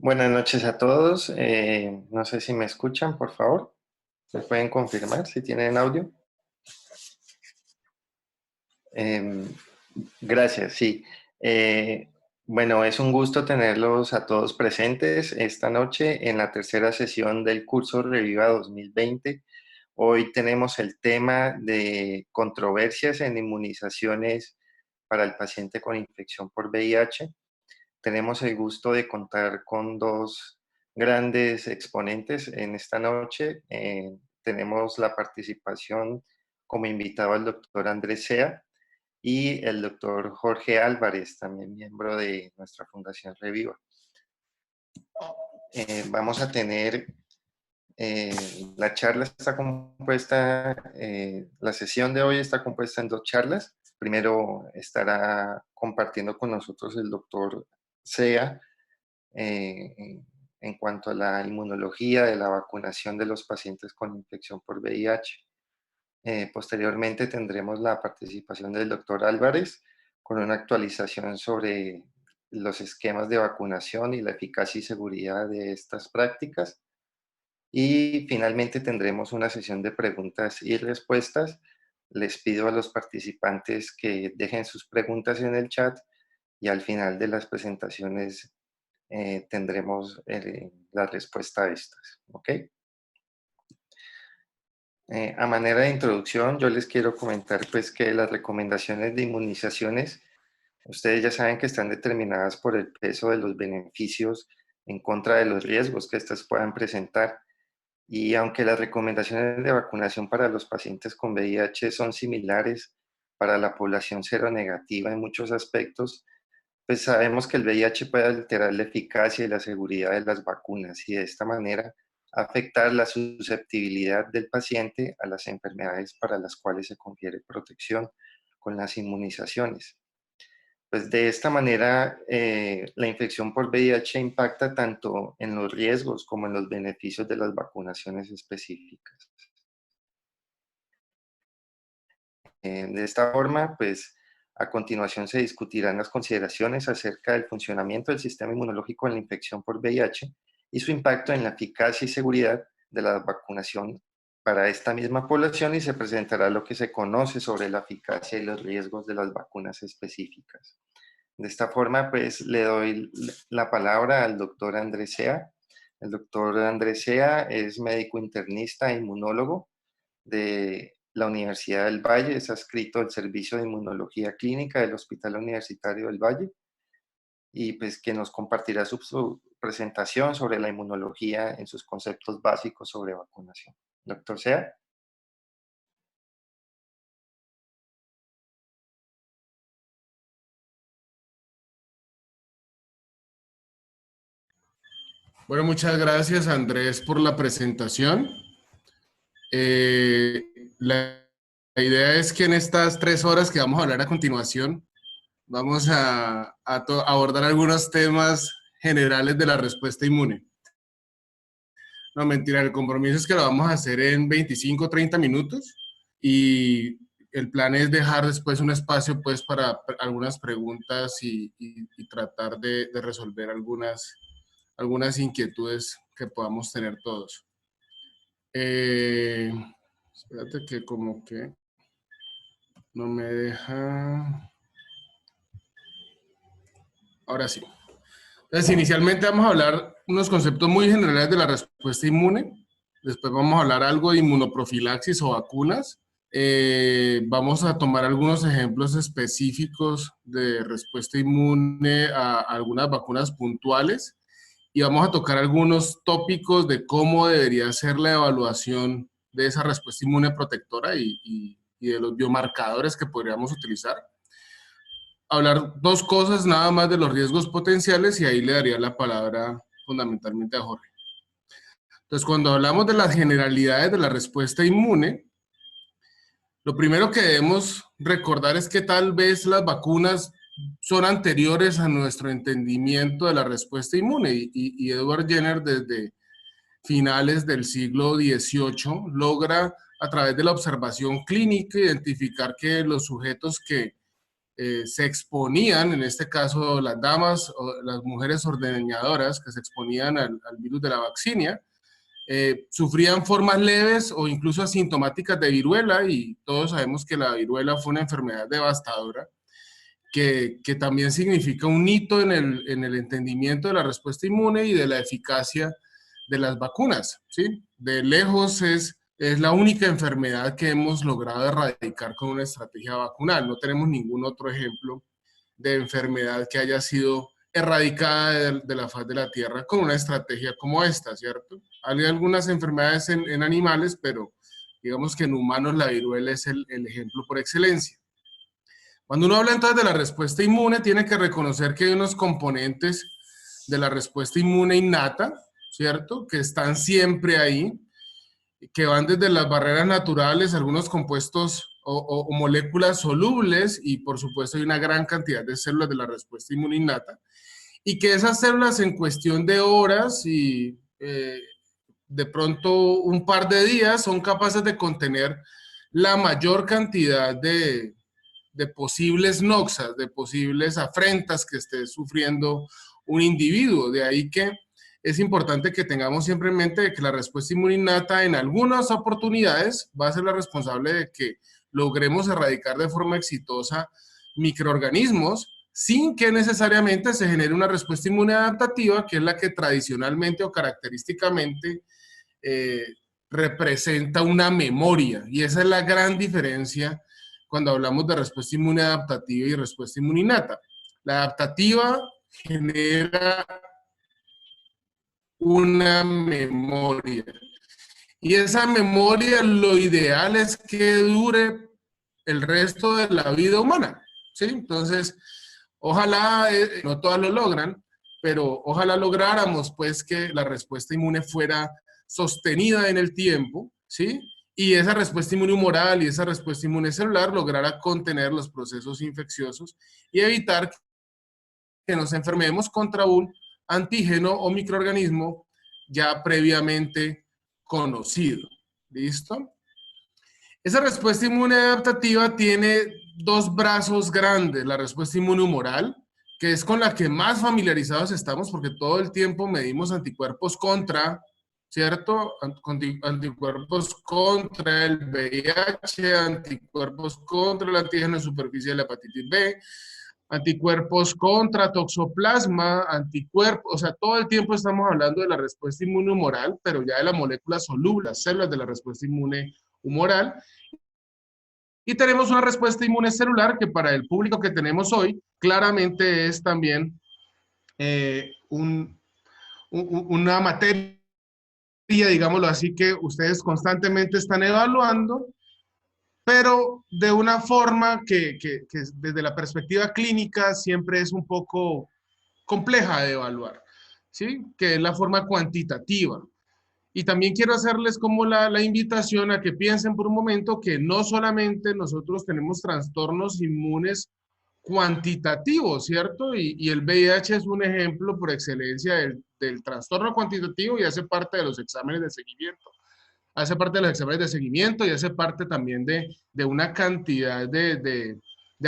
Buenas noches a todos. No sé si me escuchan, por favor. ¿Me pueden confirmar si tienen audio? Em, Gracias, sí. Eh, bueno, es un gusto tenerlos a todos presentes esta noche en la tercera sesión del curso Reviva 2020. Hoy tenemos el tema de controversias en inmunizaciones para el paciente con infección por VIH. Tenemos el gusto de contar con dos grandes exponentes en esta noche. Tenemos la participación como invitado al doctor Andrés Sea y el doctor Jorge Álvarez, también miembro de nuestra Fundación Reviva. Vamos a tener, la charla está compuesta, la sesión de hoy está compuesta en dos charlas. Primero estará compartiendo con nosotros el doctor Sea, en cuanto a la inmunología de la vacunación de los pacientes con infección por VIH. Posteriormente tendremos la participación del doctor Álvarez con una actualización sobre los esquemas de vacunación y la eficacia y seguridad de estas prácticas. Y finalmente tendremos una sesión de preguntas y respuestas. Les pido a los participantes que dejen sus preguntas en el chat y al final de las presentaciones tendremos la respuesta a estas, ¿ok? A manera de introducción, yo les quiero comentar pues que las recomendaciones de inmunizaciones, ustedes ya saben que están determinadas por el peso de los beneficios en contra de los riesgos que éstas puedan presentar. Y aunque las recomendaciones de vacunación para los pacientes con VIH son similares para la población seronegativa en muchos aspectos, pues sabemos que el VIH puede alterar la eficacia y la seguridad de las vacunas y de esta manera afectar la susceptibilidad del paciente a las enfermedades para las cuales se confiere protección con las inmunizaciones. Pues de esta manera, la infección por VIH impacta tanto en los riesgos como en los beneficios de las vacunaciones específicas. De esta forma, pues a continuación se discutirán las consideraciones acerca del funcionamiento del sistema inmunológico en la infección por VIH y su impacto en la eficacia y seguridad de la vacunación para esta misma población, y se presentará lo que se conoce sobre la eficacia y los riesgos de las vacunas específicas. De esta forma, pues le doy la palabra al doctor Andrés Sea. El doctor Andrés Sea es médico internista e inmunólogo de la Universidad del Valle, es adscrito al Servicio de Inmunología Clínica del Hospital Universitario del Valle, y pues que nos compartirá su presentación sobre la inmunología en sus conceptos básicos sobre vacunación. Doctor Sea. Bueno, muchas gracias, Andrés, por la presentación. Eh, la, la idea es que en estas 3 horas que vamos a hablar a continuación, vamos a abordar algunos temas generales de la respuesta inmune. No, mentira, el compromiso es que lo vamos a hacer en 25 o 30 minutos y el plan es dejar después un espacio pues para algunas preguntas y tratar de resolver algunas inquietudes que podamos tener todos. Espérate que como que no me deja. Ahora sí. Entonces, inicialmente vamos a hablar unos conceptos muy generales de la respuesta inmune. Después vamos a hablar algo de inmunoprofilaxis o vacunas. Vamos a tomar algunos ejemplos específicos de respuesta inmune a algunas vacunas puntuales. Y vamos a tocar algunos tópicos de cómo debería ser la evaluación de esa respuesta inmune protectora y de los biomarcadores que podríamos utilizar. Hablar dos cosas nada más de los riesgos potenciales y ahí le daría la palabra fundamentalmente a Jorge. Entonces, cuando hablamos de las generalidades de la respuesta inmune, lo primero que debemos recordar es que tal vez las vacunas son anteriores a nuestro entendimiento de la respuesta inmune y Edward Jenner desde finales del siglo XVIII logra a través de la observación clínica identificar que los sujetos que se exponían, en este caso las damas o las mujeres ordeñadoras que se exponían al virus de la vaccinia, sufrían formas leves o incluso asintomáticas de viruela, y todos sabemos que la viruela fue una enfermedad devastadora, que también significa un hito en el entendimiento de la respuesta inmune y de la eficacia de las vacunas, ¿sí? De lejos es la única enfermedad que hemos logrado erradicar con una estrategia vacunal. No tenemos ningún otro ejemplo de enfermedad que haya sido erradicada de la faz de la Tierra con una estrategia como esta, ¿cierto? Hay algunas enfermedades en animales, pero digamos que en humanos la viruela es el ejemplo por excelencia. Cuando uno habla entonces de la respuesta inmune, tiene que reconocer que hay unos componentes de la respuesta inmune innata, ¿cierto? Que están siempre ahí, que van desde las barreras naturales, algunos compuestos o moléculas solubles, y por supuesto hay una gran cantidad de células de la respuesta inmune innata, y que esas células en cuestión de horas y de pronto un par de días son capaces de contener la mayor cantidad de posibles noxas, de posibles afrentas que esté sufriendo un individuo. De ahí que es importante que tengamos siempre en mente de que la respuesta inmune innata en algunas oportunidades va a ser la responsable de que logremos erradicar de forma exitosa microorganismos sin que necesariamente se genere una respuesta inmune adaptativa, que es la que tradicionalmente o característicamente representa una memoria. Y esa es la gran diferencia cuando hablamos de respuesta inmune adaptativa y respuesta inmune innata. La adaptativa genera una memoria. Y esa memoria, lo ideal es que dure el resto de la vida humana, ¿sí? Entonces, ojalá, no todas lo logran, pero ojalá lográramos pues que la respuesta inmune fuera sostenida en el tiempo, ¿sí? Y esa respuesta inmune humoral y esa respuesta inmune celular lograra contener los procesos infecciosos y evitar que nos enfermemos contra un antígeno o microorganismo ya previamente conocido. ¿Listo? Esa respuesta inmune adaptativa tiene dos brazos grandes: la respuesta inmune humoral, que es con la que más familiarizados estamos porque todo el tiempo medimos anticuerpos contra, ¿cierto? Anticuerpos contra el VIH, anticuerpos contra el antígeno de superficie de la hepatitis B, anticuerpos contra toxoplasma, anticuerpos, o sea, todo el tiempo estamos hablando de la respuesta inmune humoral, pero ya de la molécula soluble, las células de la respuesta inmune humoral. Y tenemos una respuesta inmune celular que para el público que tenemos hoy, claramente es también una materia, digámoslo así, que ustedes constantemente están evaluando, pero de una forma que desde la perspectiva clínica siempre es un poco compleja de evaluar, ¿sí? Que es la forma cuantitativa. Y también quiero hacerles como la invitación a que piensen por un momento que no solamente nosotros tenemos trastornos inmunes cuantitativos, ¿cierto? Y el VIH es un ejemplo por excelencia del trastorno cuantitativo y hace parte de los exámenes de seguimiento. Hace parte de los exámenes de seguimiento y hace parte también de una cantidad de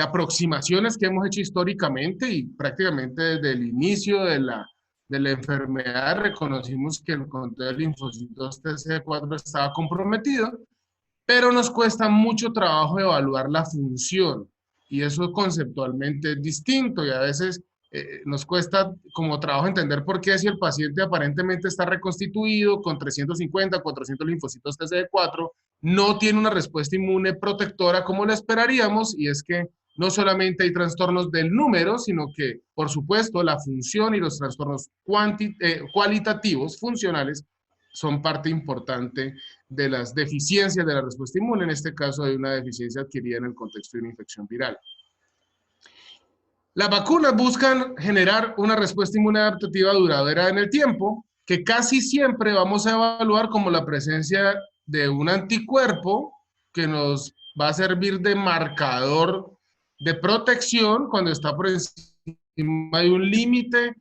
aproximaciones que hemos hecho históricamente, y prácticamente desde el inicio de la enfermedad reconocimos que el conteo de linfocitos TCD4 estaba comprometido, pero nos cuesta mucho trabajo evaluar la función, y eso conceptualmente es distinto, y a veces nos cuesta como trabajo entender por qué, si el paciente aparentemente está reconstituido con 350, 400 linfocitos TCD4, no tiene una respuesta inmune protectora como lo esperaríamos, y es que no solamente hay trastornos del número, sino que, por supuesto, la función y los trastornos cualitativos, funcionales, son parte importante de las deficiencias de la respuesta inmune, en este caso de una deficiencia adquirida en el contexto de una infección viral. Las vacunas buscan generar una respuesta inmune adaptativa duradera en el tiempo, que casi siempre vamos a evaluar como la presencia de un anticuerpo que nos va a servir de marcador de protección cuando está por encima de un límite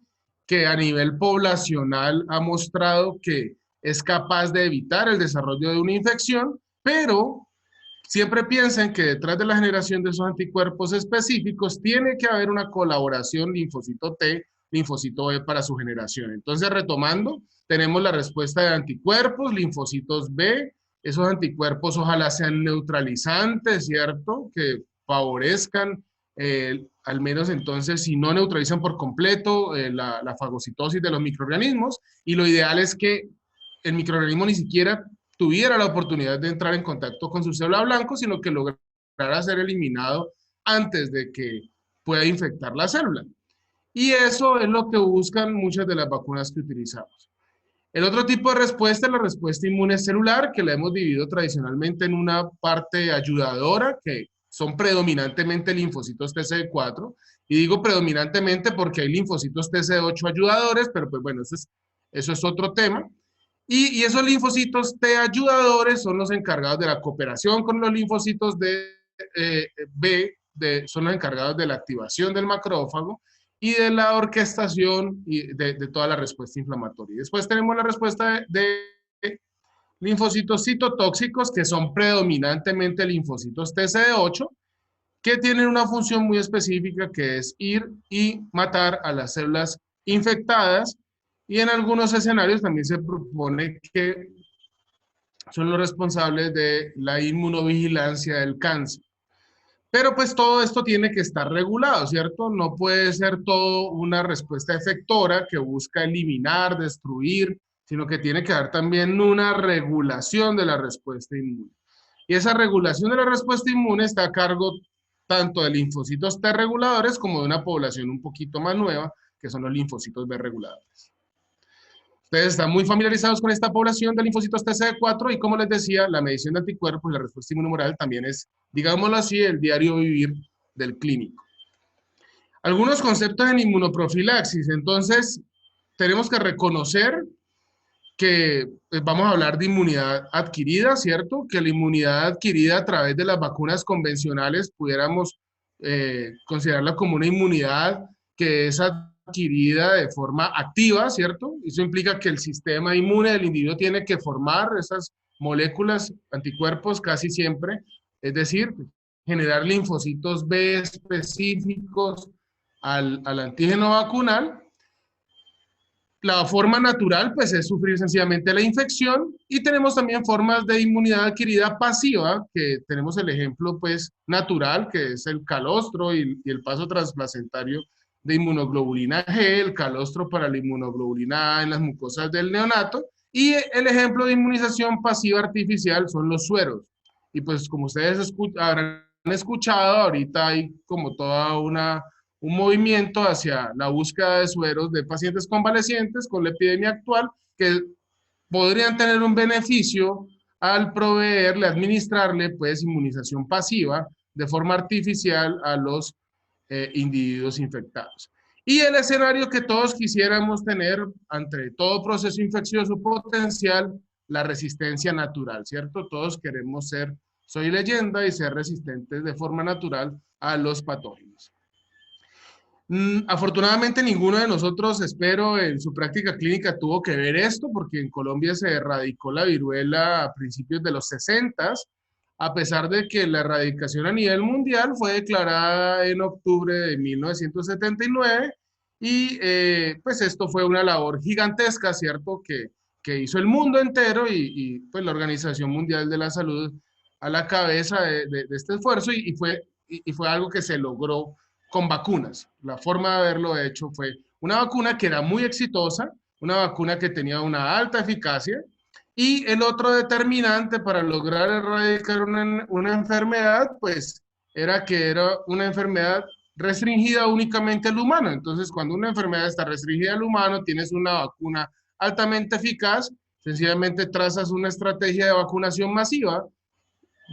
que a nivel poblacional ha mostrado que es capaz de evitar el desarrollo de una infección, pero siempre piensen que detrás de la generación de esos anticuerpos específicos tiene que haber una colaboración linfocito T, linfocito B para su generación. Entonces, retomando, tenemos la respuesta de anticuerpos, linfocitos B, esos anticuerpos ojalá sean neutralizantes, ¿cierto? Que favorezcan, al menos entonces, si no neutralizan por completo la fagocitosis de los microorganismos, y lo ideal es que el microorganismo ni siquiera tuviera la oportunidad de entrar en contacto con su célula blanco, sino que lograra ser eliminado antes de que pueda infectar la célula. Y eso es lo que buscan muchas de las vacunas que utilizamos. El otro tipo de respuesta es la respuesta inmune celular, que la hemos dividido tradicionalmente en una parte ayudadora, que son predominantemente linfocitos TCD4, y digo predominantemente porque hay linfocitos TCD8 ayudadores, pero pues bueno, eso es otro tema. Y esos linfocitos T ayudadores son los encargados de la cooperación con los linfocitos B, son los encargados de la activación del macrófago y de la orquestación de toda la respuesta inflamatoria. Después tenemos la respuesta de linfocitos citotóxicos, que son predominantemente linfocitos TCD8, que tienen una función muy específica, que es ir y matar a las células infectadas, y en algunos escenarios también se propone que son los responsables de la inmunovigilancia del cáncer. Pero pues todo esto tiene que estar regulado, ¿cierto? No puede ser todo una respuesta efectora que busca eliminar, destruir, sino que tiene que haber también una regulación de la respuesta inmune. Y esa regulación de la respuesta inmune está a cargo tanto de linfocitos T reguladores como de una población un poquito más nueva, que son los linfocitos B reguladores. Ustedes están muy familiarizados con esta población de linfocitos TCD4 y, como les decía, la medición de anticuerpos y la respuesta inmunomoral también es, digámoslo así, el diario vivir del clínico. Algunos conceptos en inmunoprofilaxis. Entonces, tenemos que reconocer que vamos a hablar de inmunidad adquirida, ¿cierto? Que la inmunidad adquirida a través de las vacunas convencionales pudiéramos considerarla como una inmunidad que es adquirida de forma activa, ¿cierto? Eso implica que el sistema inmune del individuo tiene que formar esas moléculas, anticuerpos casi siempre, es decir, generar linfocitos B específicos al antígeno vacunal. La forma natural, pues, es sufrir sencillamente la infección, y tenemos también formas de inmunidad adquirida pasiva, que tenemos el ejemplo, pues, natural, que es el calostro y el paso transplacentario de inmunoglobulina G, el calostro para la inmunoglobulina A en las mucosas del neonato, y el ejemplo de inmunización pasiva artificial son los sueros. Y pues, como ustedes habrán escuchado, ahorita hay como toda un movimiento hacia la búsqueda de sueros de pacientes convalecientes con la epidemia actual, que podrían tener un beneficio al proveerle, administrarle, pues, inmunización pasiva de forma artificial a los individuos infectados. Y el escenario que todos quisiéramos tener ante todo proceso infeccioso potencial, la resistencia natural, ¿cierto? Todos queremos ser, soy leyenda, y ser resistentes de forma natural a los patógenos. Afortunadamente ninguno de nosotros, espero, en su práctica clínica tuvo que ver esto, porque en Colombia se erradicó la viruela a principios de los 60, a pesar de que la erradicación a nivel mundial fue declarada en octubre de 1979, y pues esto fue una labor gigantesca, ¿cierto?, que hizo el mundo entero, y pues la Organización Mundial de la Salud a la cabeza de este esfuerzo, y fue algo que se logró con vacunas. La forma de haberlo hecho fue una vacuna que era muy exitosa, una vacuna que tenía una alta eficacia, y el otro determinante para lograr erradicar una enfermedad, pues, era que era una enfermedad restringida únicamente al humano. Entonces, cuando una enfermedad está restringida al humano, tienes una vacuna altamente eficaz, sencillamente trazas una estrategia de vacunación masiva,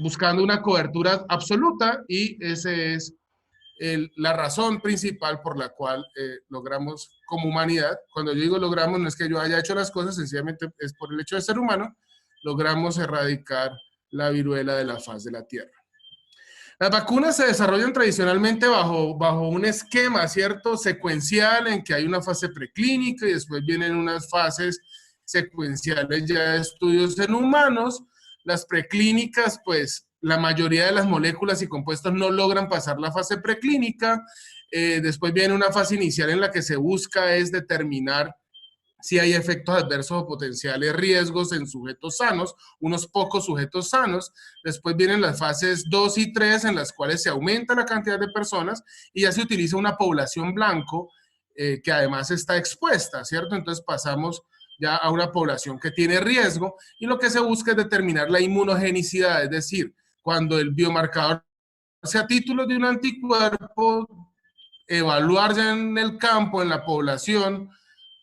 buscando una cobertura absoluta, y ese es la razón principal por la cual logramos como humanidad. Cuando yo digo logramos, no es que yo haya hecho las cosas, sencillamente es por el hecho de ser humano, logramos erradicar la viruela de la faz de la Tierra. Las vacunas se desarrollan tradicionalmente bajo un esquema, ¿cierto?, secuencial, en que hay una fase preclínica y después vienen unas fases secuenciales ya de estudios en humanos. Las preclínicas, pues, la mayoría de las moléculas y compuestos no logran pasar la fase preclínica. Después viene una fase inicial en la que se busca es determinar si hay efectos adversos o potenciales riesgos en sujetos sanos, unos pocos sujetos sanos. Después vienen las fases 2 y 3 en las cuales se aumenta la cantidad de personas y ya se utiliza una población blanco que además está expuesta, ¿cierto? Entonces pasamos ya a una población que tiene riesgo y lo que se busca es determinar la inmunogenicidad, es decir, cuando el biomarcador sea título de un anticuerpo, evaluar ya en el campo, en la población,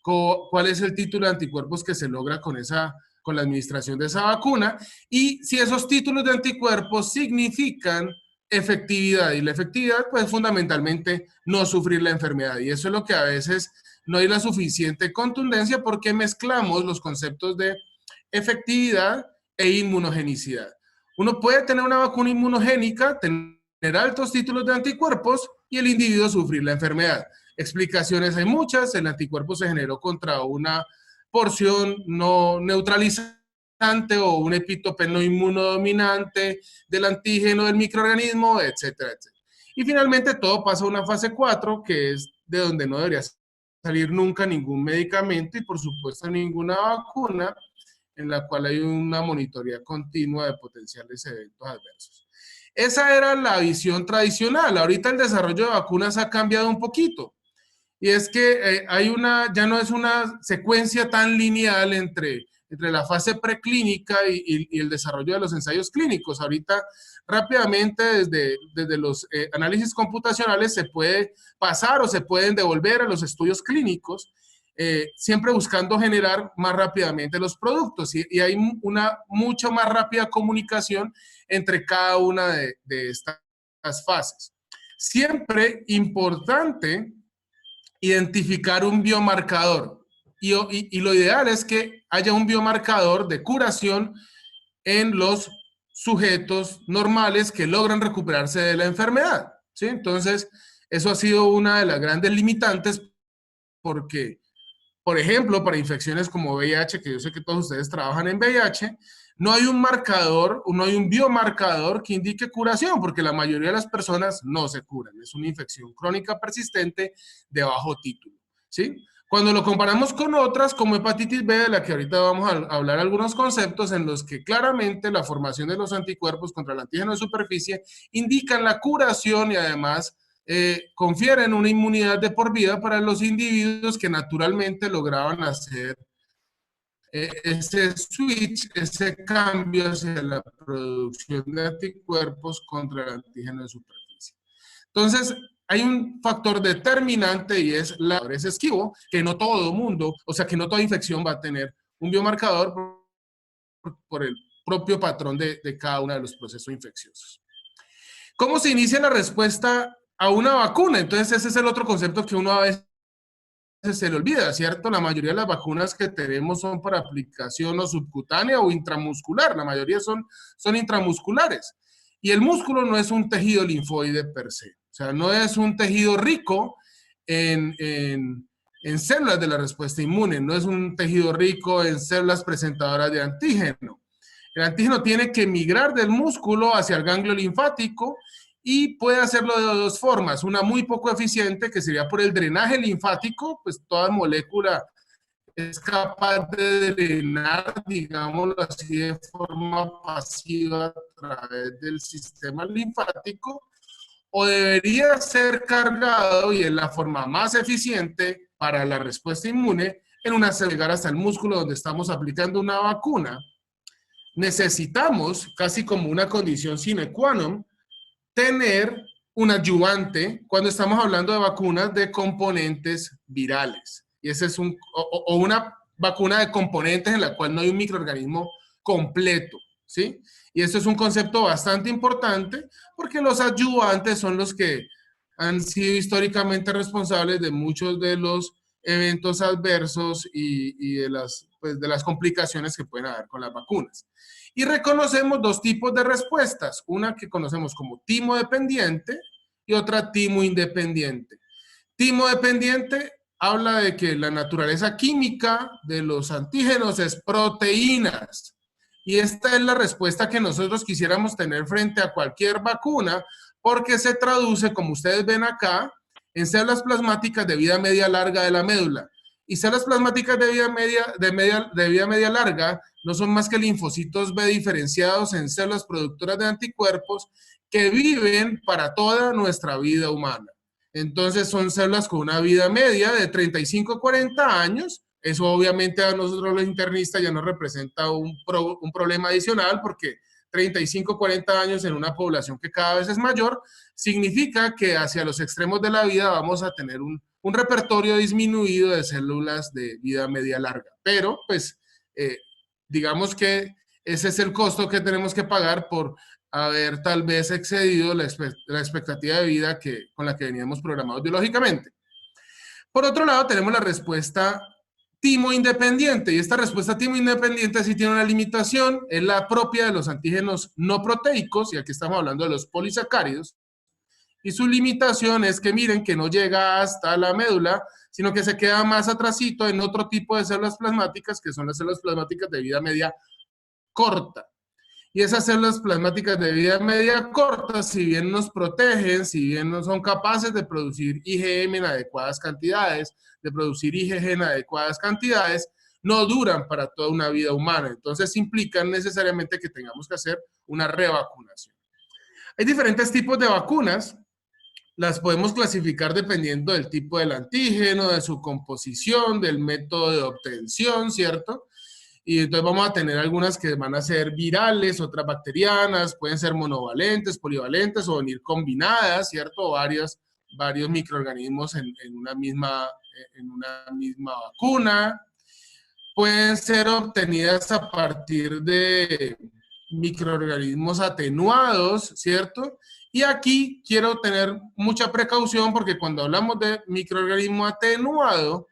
cuál es el título de anticuerpos que se logra con la administración de esa vacuna y si esos títulos de anticuerpos significan efectividad. Y la efectividad, pues fundamentalmente no sufrir la enfermedad. Y eso es lo que a veces no hay la suficiente contundencia porque mezclamos los conceptos de efectividad e inmunogenicidad. Uno puede tener una vacuna inmunogénica, tener altos títulos de anticuerpos y el individuo sufrir la enfermedad. Explicaciones hay muchas. El anticuerpo se generó contra una porción no neutralizante o un epítope no inmunodominante del antígeno del microorganismo, etcétera, etcétera. Y finalmente todo pasa a una fase 4, que es de donde no debería salir nunca ningún medicamento y por supuesto ninguna vacuna, en la cual hay una monitoría continua de potenciales eventos adversos. Esa era la visión tradicional. Ahorita el desarrollo de vacunas ha cambiado un poquito. Y es que ya no es una secuencia tan lineal entre la fase preclínica y el desarrollo de los ensayos clínicos. Ahorita, rápidamente, desde los análisis computacionales se puede pasar o se pueden devolver a los estudios clínicos, siempre buscando generar más rápidamente los productos. Y hay una mucho más rápida comunicación entre cada una de estas fases. Siempre importante identificar un biomarcador y lo ideal es que haya un biomarcador de curación en los sujetos normales que logran recuperarse de la enfermedad, ¿sí? Entonces, eso ha sido una de las grandes limitantes porque, por ejemplo, para infecciones como VIH, que yo sé que todos ustedes trabajan en VIH, no hay un marcador, no hay un biomarcador que indique curación, porque la mayoría de las personas no se curan. Es una infección crónica persistente de bajo título, ¿sí? Cuando lo comparamos con otras, como hepatitis B, de la que ahorita vamos a hablar algunos conceptos en los que claramente la formación de los anticuerpos contra el antígeno de superficie indican la curación y además confieren una inmunidad de por vida para los individuos que naturalmente lograban hacer ese switch, ese cambio hacia la producción de anticuerpos contra el antígeno de superficie. Entonces, hay un factor determinante y es ese esquivo, que no todo mundo, o sea, que no toda infección va a tener un biomarcador por el propio patrón de cada uno de los procesos infecciosos. ¿Cómo se inicia la respuesta a una vacuna? Entonces, ese es el otro concepto que uno a veces se le olvida, ¿cierto? La mayoría de las vacunas que tenemos son para aplicación o subcutánea o intramuscular. La mayoría son intramusculares. Y el músculo no es un tejido linfoide per se. O sea, no es un tejido rico en células de la respuesta inmune. No es un tejido rico en células presentadoras de antígeno. El antígeno tiene que migrar del músculo hacia el ganglio linfático y puede hacerlo de dos formas. Una muy poco eficiente, que sería por el drenaje linfático, pues toda molécula es capaz de drenar, digámoslo así, de forma pasiva a través del sistema linfático, o debería ser cargado, y es la forma más eficiente para la respuesta inmune, en una llegar hasta el músculo donde estamos aplicando una vacuna. Necesitamos, casi como una condición sine qua non, tener un adyuvante cuando estamos hablando de vacunas de componentes virales. Y ese es una vacuna de componentes en la cual no hay un microorganismo completo, ¿sí? Y esto es un concepto bastante importante porque los adyuvantes son los que han sido históricamente responsables de muchos de los eventos adversos y de las complicaciones que pueden haber con las vacunas. Y reconocemos dos tipos de respuestas, una que conocemos como timo dependiente y otra timo independiente. Timo dependiente habla de que la naturaleza química de los antígenos es proteínas Y esta es la respuesta que nosotros quisiéramos tener frente a cualquier vacuna, porque se traduce, como ustedes ven acá, en células plasmáticas de vida media larga de la médula. Y células plasmáticas de vida media larga no son más que linfocitos B diferenciados en células productoras de anticuerpos que viven para toda nuestra vida humana. Entonces son células con una vida media de 35 a 40 años. Eso obviamente a nosotros los internistas ya nos representa un problema adicional, porque 35 a 40 años en una población que cada vez es mayor, significa que hacia los extremos de la vida vamos a tener un repertorio disminuido de células de vida media larga. Pero, pues, digamos que ese es el costo que tenemos que pagar por haber tal vez excedido la expectativa de vida con la que veníamos programados biológicamente. Por otro lado, tenemos la respuesta timo independiente, y esta respuesta timo independiente sí tiene una limitación, es la propia de los antígenos no proteicos, y aquí estamos hablando de los polisacáridos, y su limitación es que miren que no llega hasta la médula, sino que se queda más atrasito en otro tipo de células plasmáticas, que son las células plasmáticas de vida media corta. Y esas células plasmáticas de vida media corta, si bien nos protegen, si bien no son capaces de producir IgM en adecuadas cantidades, de producir IgG en adecuadas cantidades, no duran para toda una vida humana. Entonces implican necesariamente que tengamos que hacer una revacunación. Hay diferentes tipos de vacunas. Las podemos clasificar dependiendo del tipo del antígeno, de su composición, del método de obtención, ¿cierto? Y entonces vamos a tener algunas que van a ser virales, otras bacterianas, pueden ser monovalentes, polivalentes o venir combinadas, ¿cierto? Varios microorganismos en una misma vacuna. Pueden ser obtenidas a partir de microorganismos atenuados, ¿cierto? Y aquí quiero tener mucha precaución, porque cuando hablamos de microorganismo atenuado,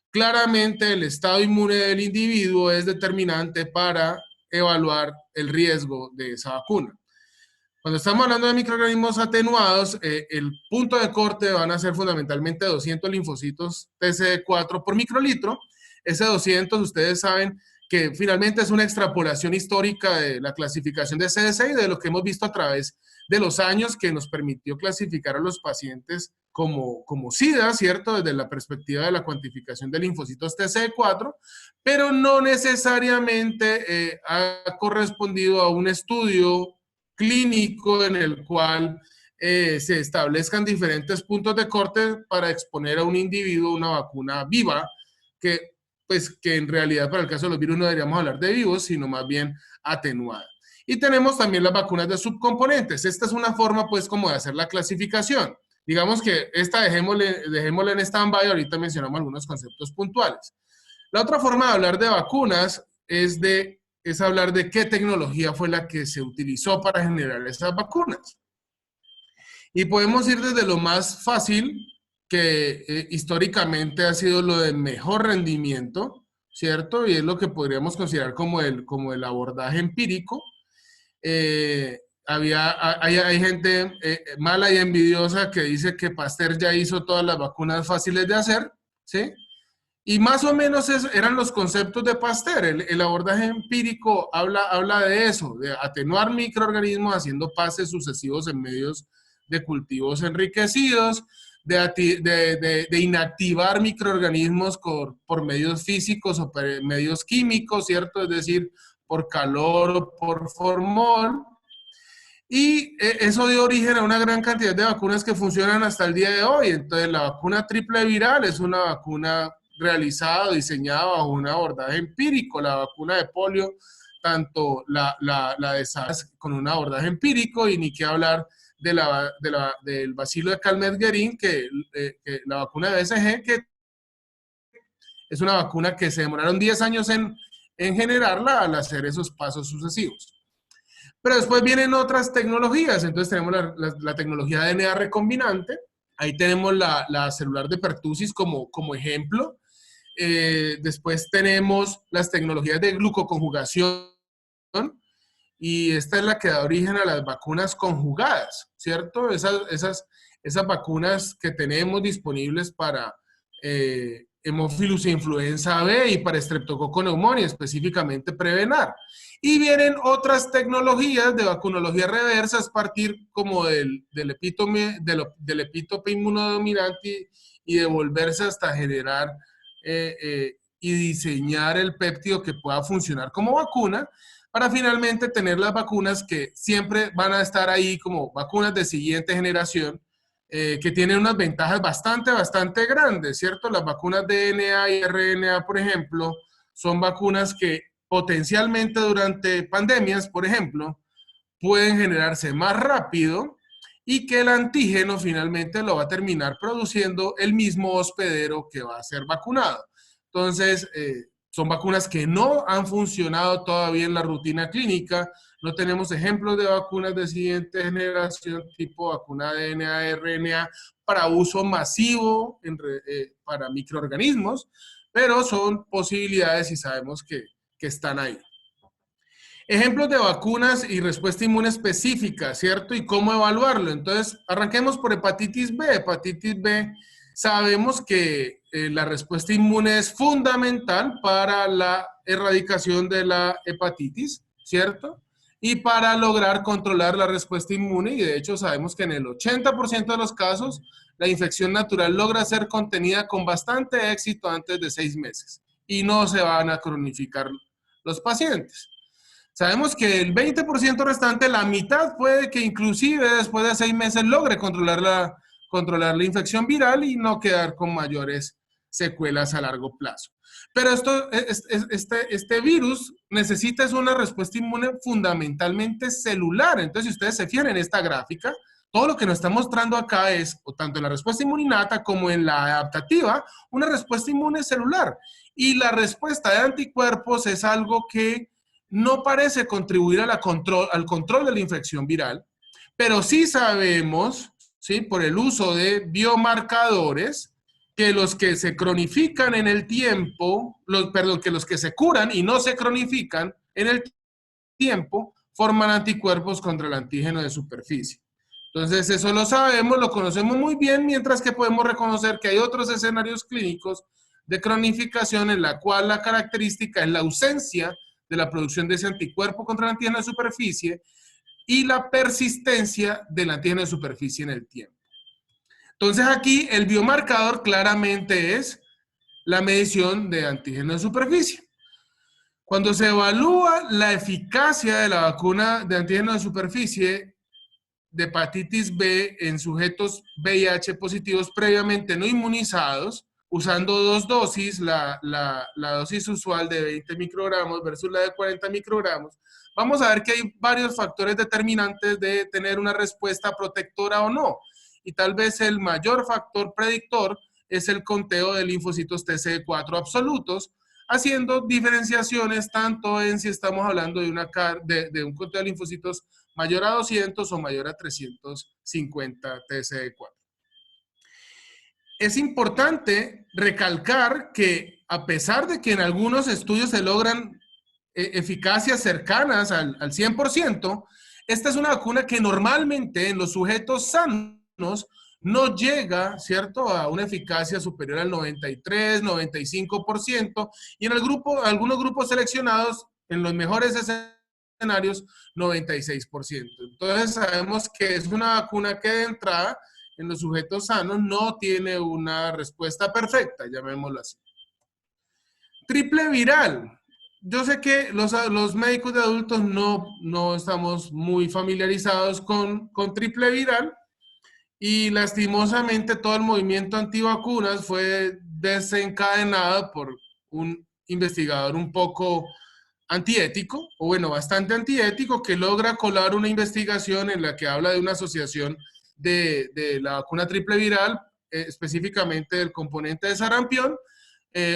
claramente el estado inmune del individuo es determinante para evaluar el riesgo de esa vacuna. Cuando estamos hablando de microorganismos atenuados, el punto de corte van a ser fundamentalmente 200 linfocitos TCD4 por microlitro. Ese 200, ustedes saben que finalmente es una extrapolación histórica de la clasificación de CDC y de lo que hemos visto a través de los años, que nos permitió clasificar a los pacientes como SIDA, ¿cierto? Desde la perspectiva de la cuantificación de linfocitos TCD4, pero no necesariamente ha correspondido a un estudio clínico en el cual se establezcan diferentes puntos de corte para exponer a un individuo una vacuna viva, que en realidad para el caso de los virus no deberíamos hablar de vivos, sino más bien atenuada. Y tenemos también las vacunas de subcomponentes. Esta es una forma, pues, como de hacer la clasificación. Digamos que esta dejémosla en stand-by, ahorita mencionamos algunos conceptos puntuales. La otra forma de hablar de vacunas es hablar de qué tecnología fue la que se utilizó para generar esas vacunas. Y podemos ir desde lo más fácil, que históricamente ha sido lo de mejor rendimiento, ¿cierto? Y es lo que podríamos considerar como el abordaje empírico. Hay gente mala y envidiosa que dice que Pasteur ya hizo todas las vacunas fáciles de hacer, ¿sí? Y más o menos eran los conceptos de Pasteur. El abordaje empírico habla de eso, de atenuar microorganismos haciendo pases sucesivos en medios de cultivos enriquecidos, de inactivar microorganismos por medios físicos o por medios químicos, ¿cierto? Es decir, por calor o por formol. Y eso dio origen a una gran cantidad de vacunas que funcionan hasta el día de hoy. Entonces, la vacuna triple viral es una vacuna realizada, diseñada bajo un abordaje empírico. La vacuna de polio, tanto la de SARS, con un abordaje empírico, y ni qué hablar del bacilo de Calmette-Guerin, que la vacuna de BCG, que es una vacuna que se demoraron 10 años en generarla al hacer esos pasos sucesivos. Pero después vienen otras tecnologías. Entonces tenemos la tecnología de DNA recombinante. Ahí tenemos la celular de pertussis como ejemplo. Después tenemos las tecnologías de glucoconjugación, y esta es la que da origen a las vacunas conjugadas, ¿cierto? Esas vacunas que tenemos disponibles para Haemophilus influenza B y para Streptococcus pneumoniae, específicamente Prevenar. Y vienen otras tecnologías de vacunología reversa, es partir como del epítope inmunodominante y devolverse hasta generar y diseñar el péptido que pueda funcionar como vacuna, para finalmente tener las vacunas que siempre van a estar ahí como vacunas de siguiente generación, que tienen unas ventajas bastante grandes, ¿cierto? Las vacunas DNA y RNA, por ejemplo, son vacunas que potencialmente durante pandemias, por ejemplo, pueden generarse más rápido y que el antígeno finalmente lo va a terminar produciendo el mismo hospedero que va a ser vacunado. Entonces, son vacunas que no han funcionado todavía en la rutina clínica. No tenemos ejemplos de vacunas de siguiente generación, tipo vacuna DNA, RNA, para uso masivo para microorganismos, pero son posibilidades y sabemos que están ahí. Ejemplos de vacunas y respuesta inmune específica, ¿cierto? Y cómo evaluarlo. Entonces, arranquemos por hepatitis B. Hepatitis B, sabemos que la respuesta inmune es fundamental para la erradicación de la hepatitis, ¿cierto? Y para lograr controlar la respuesta inmune, y de hecho sabemos que en el 80% de los casos, la infección natural logra ser contenida con bastante éxito antes de 6 meses y no se van a cronificar los pacientes. Sabemos que el 20% restante, la mitad, puede que inclusive después de 6 meses logre controlar la infección viral y no quedar con mayores secuelas a largo plazo. Pero este virus necesita una respuesta inmune fundamentalmente celular. Entonces, si ustedes se fijan en esta gráfica, todo lo que nos está mostrando acá es, o tanto en la respuesta inmune innata como en la adaptativa, una respuesta inmune celular. Y la respuesta de anticuerpos es algo que no parece contribuir al control de la infección viral, pero sí sabemos, ¿sí?, por el uso de biomarcadores, que los que se cronifican en el tiempo, que los que se curan y no se cronifican en el tiempo, forman anticuerpos contra el antígeno de superficie. Entonces, eso lo sabemos, lo conocemos muy bien, mientras que podemos reconocer que hay otros escenarios clínicos de cronificación en la cual la característica es la ausencia de la producción de ese anticuerpo contra el antígeno de superficie y la persistencia del antígeno de superficie en el tiempo. Entonces aquí el biomarcador claramente es la medición de antígeno de superficie. Cuando se evalúa la eficacia de la vacuna de antígeno de superficie de hepatitis B en sujetos VIH positivos previamente no inmunizados, usando 2 dosis, la dosis usual de 20 microgramos versus la de 40 microgramos, vamos a ver que hay varios factores determinantes de tener una respuesta protectora o no. Y tal vez el mayor factor predictor es el conteo de linfocitos TCD4 absolutos, haciendo diferenciaciones tanto en si estamos hablando de un conteo de linfocitos mayor a 200 o mayor a 350 TCD4. Es importante recalcar que a pesar de que en algunos estudios se logran eficacias cercanas al 100%, esta es una vacuna que normalmente en los sujetos sanos no llega, ¿cierto?, a una eficacia superior al 93, 95%, y en algunos grupos seleccionados, en los mejores escenarios, 96%. Entonces sabemos que es una vacuna que de entrada en los sujetos sanos no tiene una respuesta perfecta, llamémoslo así. Triple viral. Yo sé que los médicos de adultos no estamos muy familiarizados con triple viral y lastimosamente todo el movimiento antivacunas fue desencadenado por un investigador un poco antiético, o bueno, bastante antiético, que logra colar una investigación en la que habla de una asociación de la vacuna triple viral, específicamente del componente de sarampión,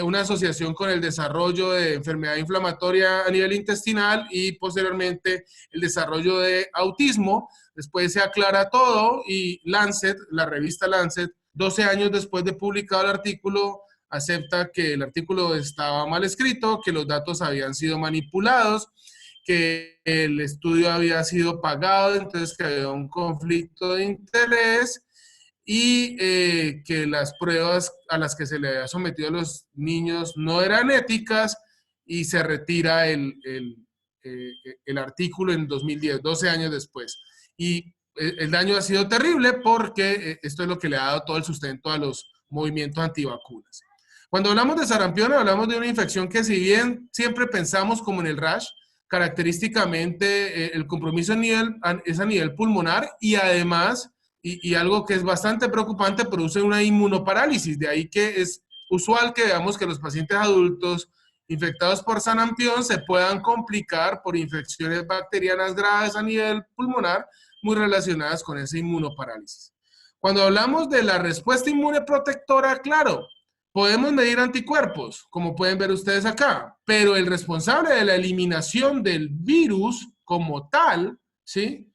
una asociación con el desarrollo de enfermedad inflamatoria a nivel intestinal y posteriormente el desarrollo de autismo. Después se aclara todo y Lancet, la revista Lancet, 12 años después de publicado el artículo, acepta que el artículo estaba mal escrito, que los datos habían sido manipulados, que el estudio había sido pagado, entonces que había un conflicto de interés y que las pruebas a las que se le había sometido a los niños no eran éticas y se retira el artículo en 2010, 12 años después. Y el daño ha sido terrible porque esto es lo que le ha dado todo el sustento a los movimientos antivacunas. Cuando hablamos de sarampión, hablamos de una infección que, si bien siempre pensamos como en el rash, característicamente el compromiso es a nivel pulmonar y además, y algo que es bastante preocupante, produce una inmunoparálisis. De ahí que es usual que veamos que los pacientes adultos infectados por sarampión se puedan complicar por infecciones bacterianas graves a nivel pulmonar, muy relacionadas con esa inmunoparálisis. Cuando hablamos de la respuesta inmune protectora, claro, podemos medir anticuerpos, como pueden ver ustedes acá, pero el responsable de la eliminación del virus como tal, ¿sí?,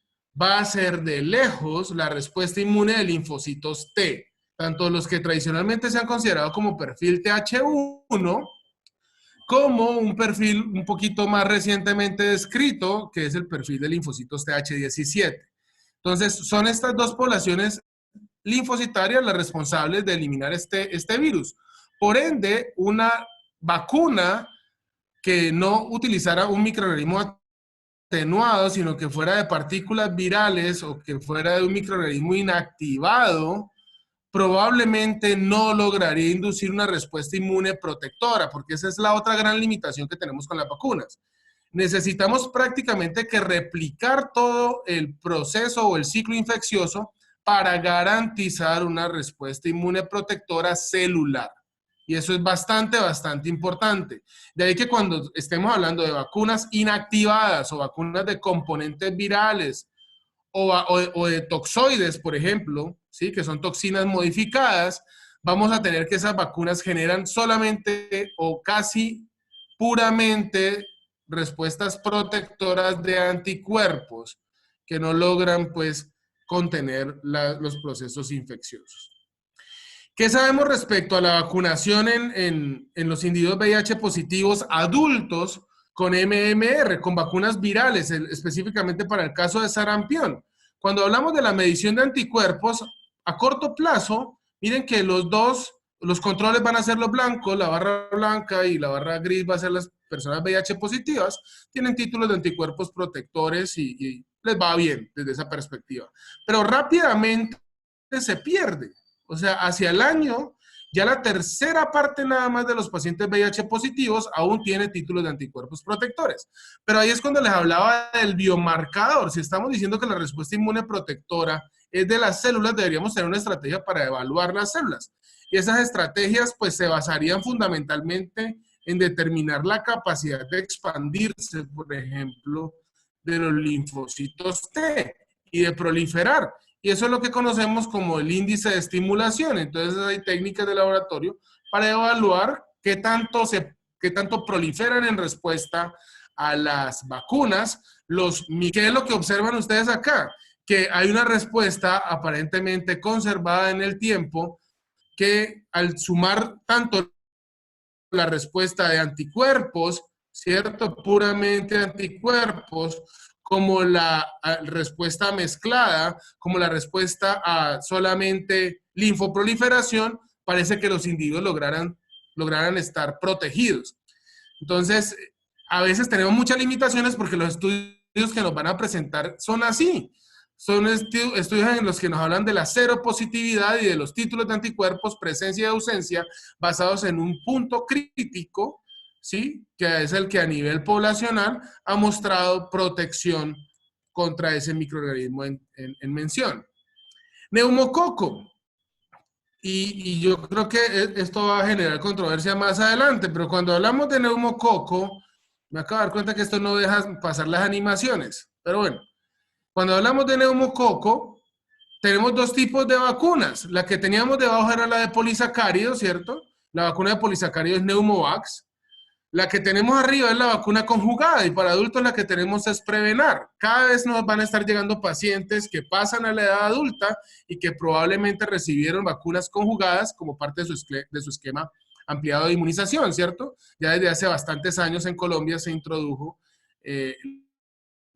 va a ser de lejos la respuesta inmune de linfocitos T, tanto los que tradicionalmente se han considerado como perfil TH1, como un perfil un poquito más recientemente descrito, que es el perfil de linfocitos TH17. Entonces, son estas dos poblaciones linfocitarias las responsables de eliminar este virus. Por ende, una vacuna que no utilizara un microorganismo atenuado, sino que fuera de partículas virales o que fuera de un microorganismo inactivado, probablemente no lograría inducir una respuesta inmune protectora, porque esa es la otra gran limitación que tenemos con las vacunas. Necesitamos prácticamente que replicar todo el proceso o el ciclo infeccioso para garantizar una respuesta inmune protectora celular. Y eso es bastante, bastante importante. De ahí que cuando estemos hablando de vacunas inactivadas o vacunas de componentes virales o de toxoides, por ejemplo, ¿sí?, que son toxinas modificadas, vamos a tener que esas vacunas generan solamente o casi puramente respuestas protectoras de anticuerpos que no logran, pues, contener los procesos infecciosos. ¿Qué sabemos respecto a la vacunación en los individuos VIH positivos adultos con MMR, con vacunas virales, específicamente para el caso de sarampión? Cuando hablamos de la medición de anticuerpos, a corto plazo, miren que los controles van a ser los blancos, la barra blanca y la barra gris va a ser las personas VIH positivas, tienen títulos de anticuerpos protectores y les va bien desde esa perspectiva. Pero rápidamente se pierde. O sea, hacia el año, ya la tercera parte nada más de los pacientes VIH positivos aún tiene títulos de anticuerpos protectores. Pero ahí es cuando les hablaba del biomarcador. Si estamos diciendo que la respuesta inmune protectora es de las células, deberíamos tener una estrategia para evaluar las células. Y esas estrategias pues se basarían fundamentalmente en determinar la capacidad de expandirse, por ejemplo, de los linfocitos T y de proliferar. Y eso es lo que conocemos como el índice de estimulación. Entonces hay técnicas de laboratorio para evaluar qué tanto proliferan en respuesta a las vacunas. ¿Qué es lo que observan ustedes acá? Que hay una respuesta aparentemente conservada en el tiempo que, al sumar tanto la respuesta de anticuerpos, ¿cierto?, puramente anticuerpos, como la respuesta mezclada, como la respuesta a solamente linfoproliferación, parece que los individuos lograran estar protegidos. Entonces, a veces tenemos muchas limitaciones porque los estudios que nos van a presentar son así. Son estudios en los que nos hablan de la seropositividad y de los títulos de anticuerpos, presencia y ausencia, basados en un punto crítico, ¿sí?, que es el que a nivel poblacional ha mostrado protección contra ese microorganismo en mención. Neumococo. Y yo creo que esto va a generar controversia más adelante, pero cuando hablamos de neumococo, me acabo de dar cuenta que esto no deja pasar las animaciones, pero bueno. Cuando hablamos de neumococo, tenemos dos tipos de vacunas. La que teníamos debajo era la de polisacáridos, ¿cierto? La vacuna de polisacáridos es Neumovax. La que tenemos arriba es la vacuna conjugada y para adultos la que tenemos es Prevenar. Cada vez nos van a estar llegando pacientes que pasan a la edad adulta y que probablemente recibieron vacunas conjugadas como parte de su esquema ampliado de inmunización, ¿cierto? Ya desde hace bastantes años en Colombia se introdujo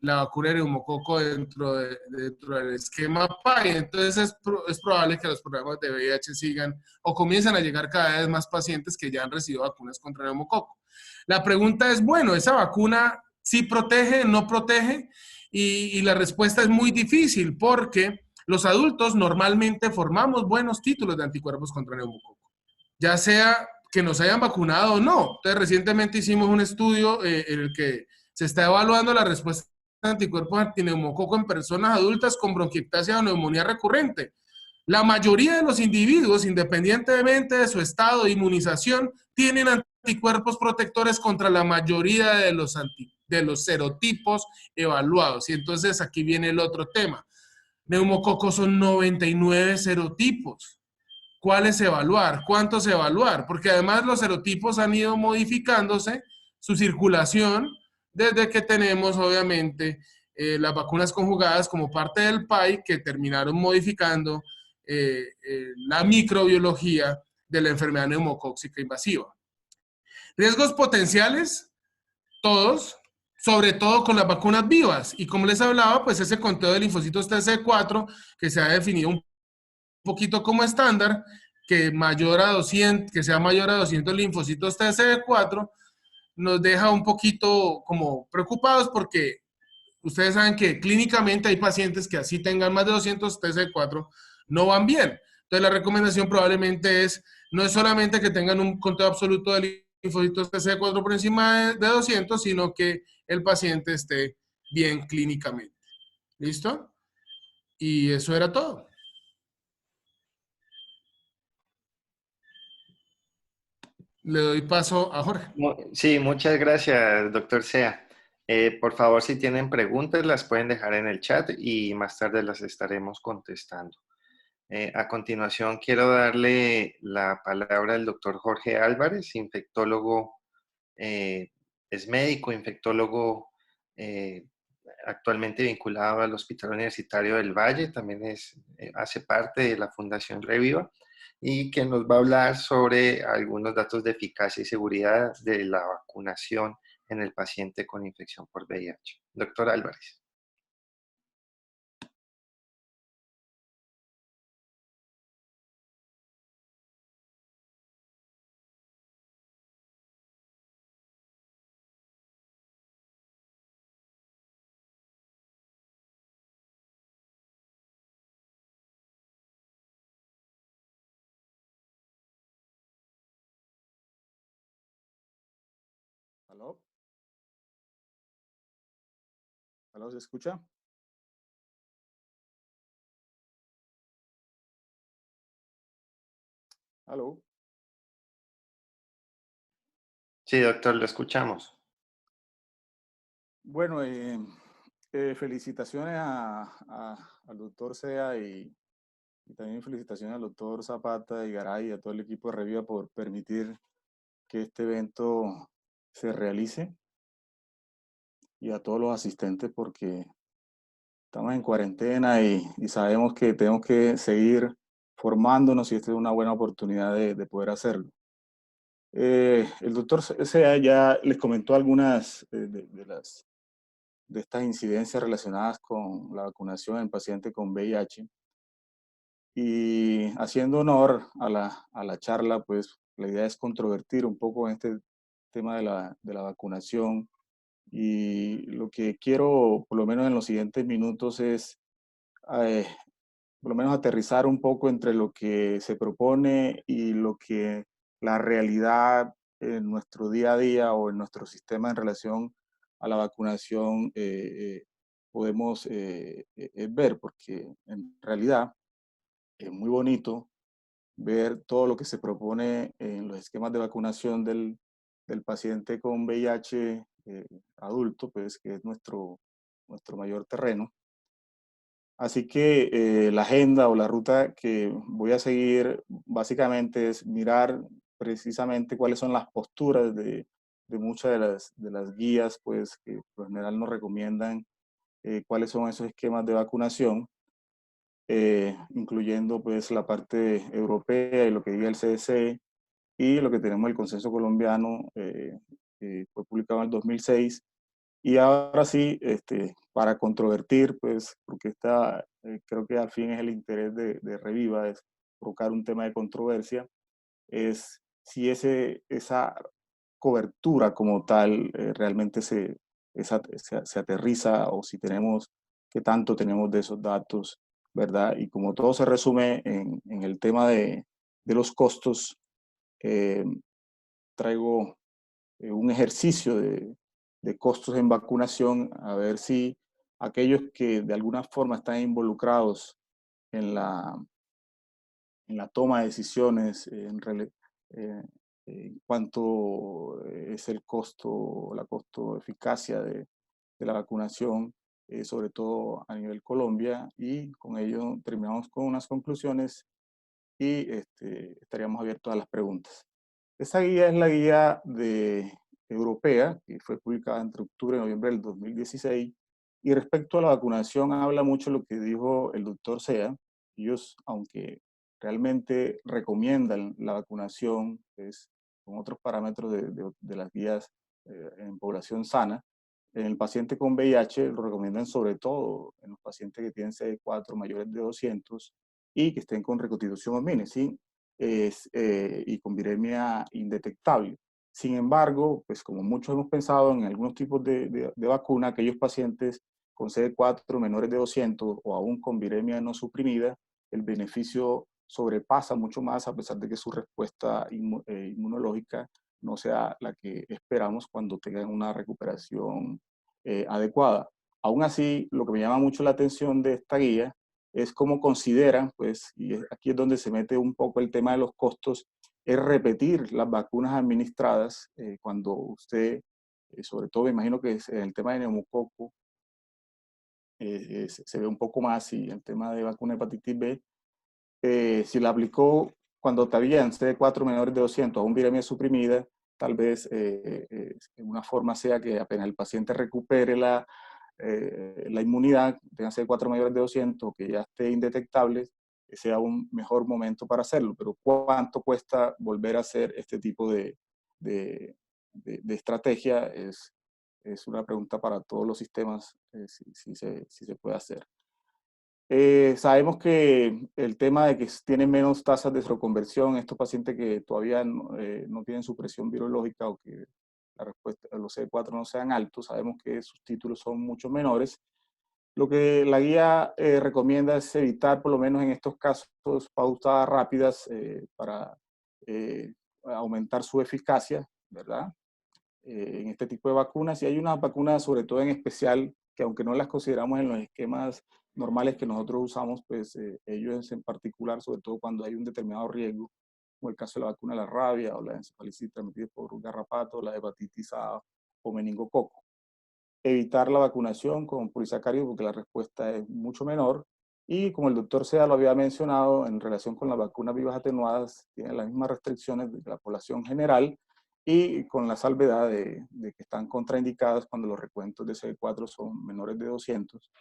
la vacuna de neumococo dentro del esquema PAI. Entonces es probable que los programas de VIH sigan o comiencen a llegar cada vez más pacientes que ya han recibido vacunas contra neumococo. La pregunta es, bueno, ¿esa vacuna sí protege, no protege? Y la respuesta es muy difícil porque los adultos normalmente formamos buenos títulos de anticuerpos contra neumococo, ya sea que nos hayan vacunado o no. Entonces, recientemente hicimos un estudio en el que se está evaluando la respuesta de anticuerpos antineumococo en personas adultas con bronquiectasia o neumonía recurrente. La mayoría de los individuos, independientemente de su estado de inmunización, tienen anticuerpos protectores contra la mayoría de los serotipos evaluados. Y entonces aquí viene el otro tema. Neumococos son 99 serotipos. ¿Cuáles evaluar? ¿Cuántos evaluar? Porque además los serotipos han ido modificándose su circulación desde que tenemos, obviamente, las vacunas conjugadas como parte del PAI que terminaron modificando la microbiología de la enfermedad neumocóxica invasiva. Riesgos potenciales, todos, sobre todo con las vacunas vivas. Y como les hablaba, pues ese conteo de linfocitos TCD4 que se ha definido un poquito como estándar, que sea mayor a 200 linfocitos TCD4, nos deja un poquito como preocupados porque ustedes saben que clínicamente hay pacientes que así tengan más de 200 TCD4 no van bien. Entonces la recomendación probablemente no es solamente que tengan un conteo absoluto de linfocitos TCD4 por encima de 200, sino que el paciente esté bien clínicamente. ¿Listo? Y eso era todo. Le doy paso a Jorge. Sí, muchas gracias, doctor Sea. Por favor, si tienen preguntas, las pueden dejar en el chat y más tarde las estaremos contestando. A continuación, quiero darle la palabra al doctor Jorge Álvarez, infectólogo, es médico, infectólogo, eh, actualmente vinculado al Hospital Universitario del Valle, también hace parte de la Fundación Reviva, y que nos va a hablar sobre algunos datos de eficacia y seguridad de la vacunación en el paciente con infección por VIH. Doctor Álvarez. ¿Aló? ¿Aló? ¿Se escucha? ¿Aló? Sí, doctor, lo escuchamos. Bueno, felicitaciones al doctor Sea y también felicitaciones al doctor Zapata y Garay y a todo el equipo de Reviva por permitir que este evento se realice y a todos los asistentes porque estamos en cuarentena y sabemos que tenemos que seguir formándonos y esta es una buena oportunidad de poder hacerlo. El doctor Sea ya les comentó algunas de estas incidencias relacionadas con la vacunación en pacientes con VIH. Y haciendo honor a la charla, pues la idea es controvertir un poco este tema de la vacunación. Y lo que quiero, por lo menos en los siguientes minutos, es eh, por lo menos aterrizar un poco entre lo que se propone y lo que la realidad en nuestro día a día o en nuestro sistema en relación a la vacunación podemos ver, porque en realidad es muy bonito ver todo lo que se propone en los esquemas de vacunación del paciente con VIH adulto, pues que es nuestro mayor terreno. Así que la agenda o la ruta que voy a seguir básicamente es mirar precisamente cuáles son las posturas de muchas de las guías pues, que por lo general nos recomiendan cuáles son esos esquemas de vacunación, incluyendo pues, la parte europea y lo que diga el CDC y lo que tenemos el consenso colombiano que fue publicado en el 2006 Y ahora sí, para controvertir, pues, porque creo que al fin es el interés de Reviva, es provocar un tema de controversia, es si esa cobertura como tal realmente se aterriza, o si tenemos, qué tanto tenemos de esos datos, ¿verdad? Y como todo se resume en el tema de los costos, eh, traigo un ejercicio de costos en vacunación, a ver si aquellos que de alguna forma están involucrados en la toma de decisiones eh, en cuanto es el costo, la costo-eficacia de la vacunación, sobre todo a nivel Colombia, y con ello terminamos con unas conclusiones y estaríamos abiertos a las preguntas. Esa guía es la guía europea, que fue publicada entre octubre y noviembre del 2016, y respecto a la vacunación habla mucho lo que dijo el doctor Sea. Ellos, aunque realmente recomiendan la vacunación, pues, con otros parámetros de las guías en población sana, en el paciente con VIH lo recomiendan sobre todo en los pacientes que tienen CD4 mayores de 200 y que estén con reconstitución homine, ¿sí? Y con viremia indetectable. Sin embargo, pues como muchos hemos pensado en algunos tipos de vacuna, aquellos pacientes con CD4 menores de 200 o aún con viremia no suprimida, el beneficio sobrepasa mucho más, a pesar de que su respuesta inmunológica no sea la que esperamos cuando tengan una recuperación adecuada. Aún así, lo que me llama mucho la atención de esta guía es cómo consideran, pues, y aquí es donde se mete un poco el tema de los costos, es repetir las vacunas administradas cuando usted, sobre todo me imagino que en el tema de neumococo, se ve un poco más, y el tema de vacuna de hepatitis B, si la aplicó cuando habían CD4 menores de 200 a un viremia suprimida, tal vez en una forma sea que apenas el paciente recupere la inmunidad, tenga CD4 mayores de 200, que ya esté indetectable, sea un mejor momento para hacerlo. Pero ¿cuánto cuesta volver a hacer este tipo de, de estrategia? Es una pregunta para todos los sistemas, si se puede hacer. Sabemos que el tema de que tienen menos tasas de seroconversión, estos pacientes que todavía no tienen supresión virológica, o que la respuesta a los CD4 no sean altos, sabemos que sus títulos son mucho menores. Lo que la guía recomienda es evitar, por lo menos en estos casos, pautas rápidas para aumentar su eficacia, ¿verdad? En este tipo de vacunas. Y hay unas vacunas, sobre todo en especial, que aunque no las consideramos en los esquemas normales que nosotros usamos, pues ellos en particular, sobre todo cuando hay un determinado riesgo, como el caso de la vacuna de la rabia o la encefalitis transmitida por un garrapato, la hepatitis A o meningococo. Evitar la vacunación con polisacáridos porque la respuesta es mucho menor. Y como el doctor Sea lo había mencionado, en relación con las vacunas vivas atenuadas, tienen las mismas restricciones de la población general, y con la salvedad de que están contraindicadas cuando los recuentos de CD4 son menores de 200,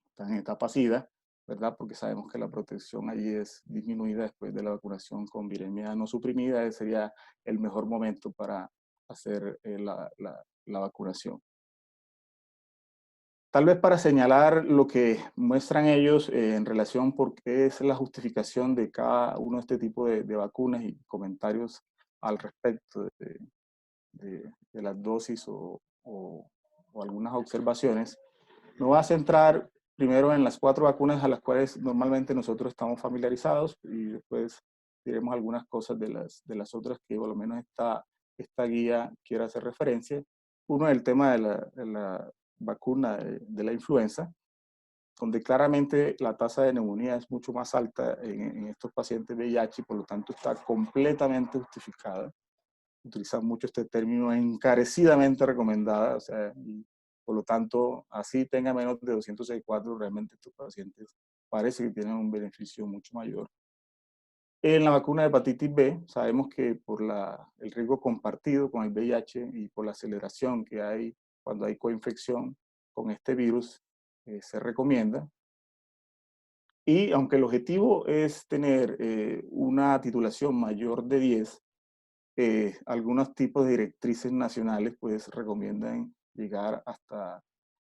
están en etapa SIDA, ¿verdad? Porque sabemos que la protección allí es disminuida después de la vacunación con viremia no suprimida. Ese sería el mejor momento para hacer la vacunación. Tal vez para señalar lo que muestran ellos en relación por qué es la justificación de cada uno de este tipo de vacunas, y comentarios al respecto de las dosis o algunas observaciones. Me voy a centrar primero en las 4 vacunas a las cuales normalmente nosotros estamos familiarizados, y después diremos algunas cosas de las otras que por lo menos esta guía quiere hacer referencia. Uno es el tema de la vacuna de la influenza, donde claramente la tasa de neumonía es mucho más alta en estos pacientes VIH, y por lo tanto está completamente justificada. Utilizan mucho este término, encarecidamente recomendada, o sea, y por lo tanto, así tenga menos de 264, realmente estos pacientes parece que tienen un beneficio mucho mayor. En la vacuna de hepatitis B, sabemos que por el riesgo compartido con el VIH y por la aceleración que hay cuando hay coinfección con este virus, se recomienda. Y aunque el objetivo es tener una titulación mayor de 10, algunos tipos de directrices nacionales pues recomiendan llegar hasta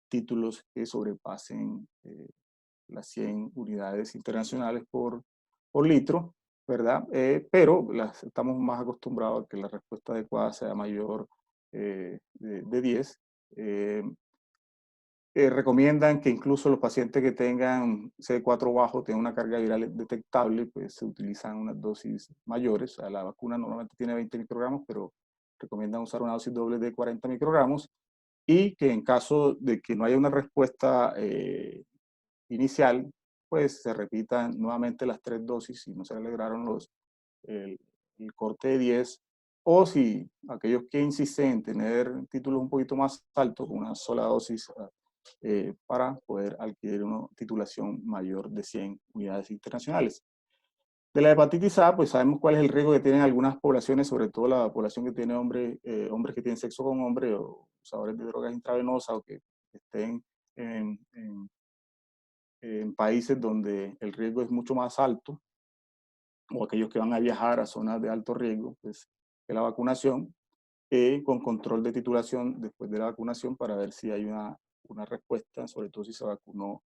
títulos que sobrepasen las 100 unidades internacionales por litro, ¿verdad? Pero estamos más acostumbrados a que la respuesta adecuada sea mayor de 10. Eh, Recomiendan que incluso los pacientes que tengan CD4 bajo, tengan una carga viral detectable, pues se utilizan unas dosis mayores. O sea, la vacuna normalmente tiene 20 microgramos, pero recomiendan usar una dosis doble de 40 microgramos, y que en caso de que no haya una respuesta inicial, pues se repitan nuevamente las 3 dosis si no se lograron el, el corte de 10, o si aquellos que insisten en tener títulos un poquito más altos, con una sola dosis para poder adquirir una titulación mayor de 100 unidades internacionales. De la hepatitis A, pues sabemos cuál es el riesgo que tienen algunas poblaciones, sobre todo la población que tiene hombres que tienen sexo con hombres, o usadores de drogas intravenosas, o que estén en países donde el riesgo es mucho más alto, o aquellos que van a viajar a zonas de alto riesgo, pues de la vacunación, con control de titulación después de la vacunación para ver si hay una respuesta, sobre todo si se vacunó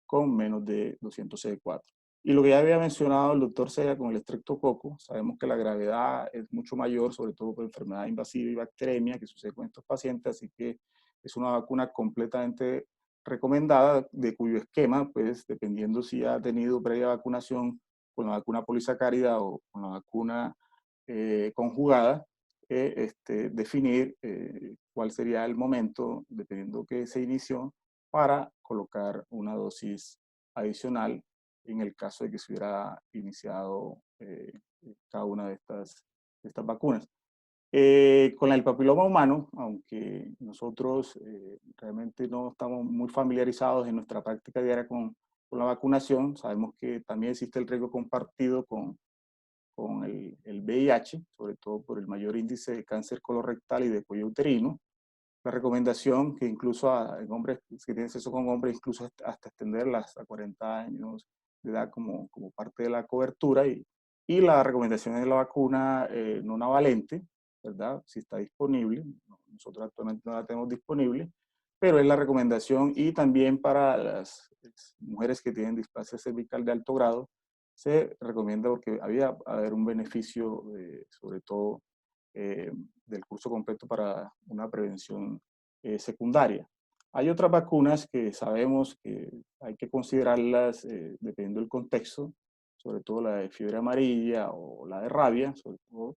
con menos de 200 CD4. Y lo que ya había mencionado el doctor Sea con el estreptococo, sabemos que la gravedad es mucho mayor, sobre todo por enfermedad invasiva y bacteremia que sucede con estos pacientes, así que es una vacuna completamente recomendada, de cuyo esquema, pues dependiendo si ha tenido previa vacunación con la vacuna polisacárida o con la vacuna conjugada, definir cuál sería el momento, dependiendo que se inició, para colocar una dosis adicional en el caso de que se hubiera iniciado cada una de estas vacunas. Con el papiloma humano, aunque nosotros realmente no estamos muy familiarizados en nuestra práctica diaria con la vacunación, sabemos que también existe el riesgo compartido con el VIH, sobre todo por el mayor índice de cáncer colorectal y de cuello uterino. La recomendación que incluso en hombres que tienen sexo con hombres, incluso hasta extenderlas a 40 años de edad como parte de la cobertura, y la recomendación de la vacuna no navalente, ¿verdad? Si está disponible, nosotros actualmente no la tenemos disponible, pero es la recomendación. Y también para las mujeres que tienen displasia cervical de alto grado, se recomienda porque había haber un beneficio, sobre todo del curso completo para una prevención secundaria. Hay otras vacunas que sabemos que hay que considerarlas dependiendo del contexto, sobre todo la de fiebre amarilla o la de rabia, sobre todo.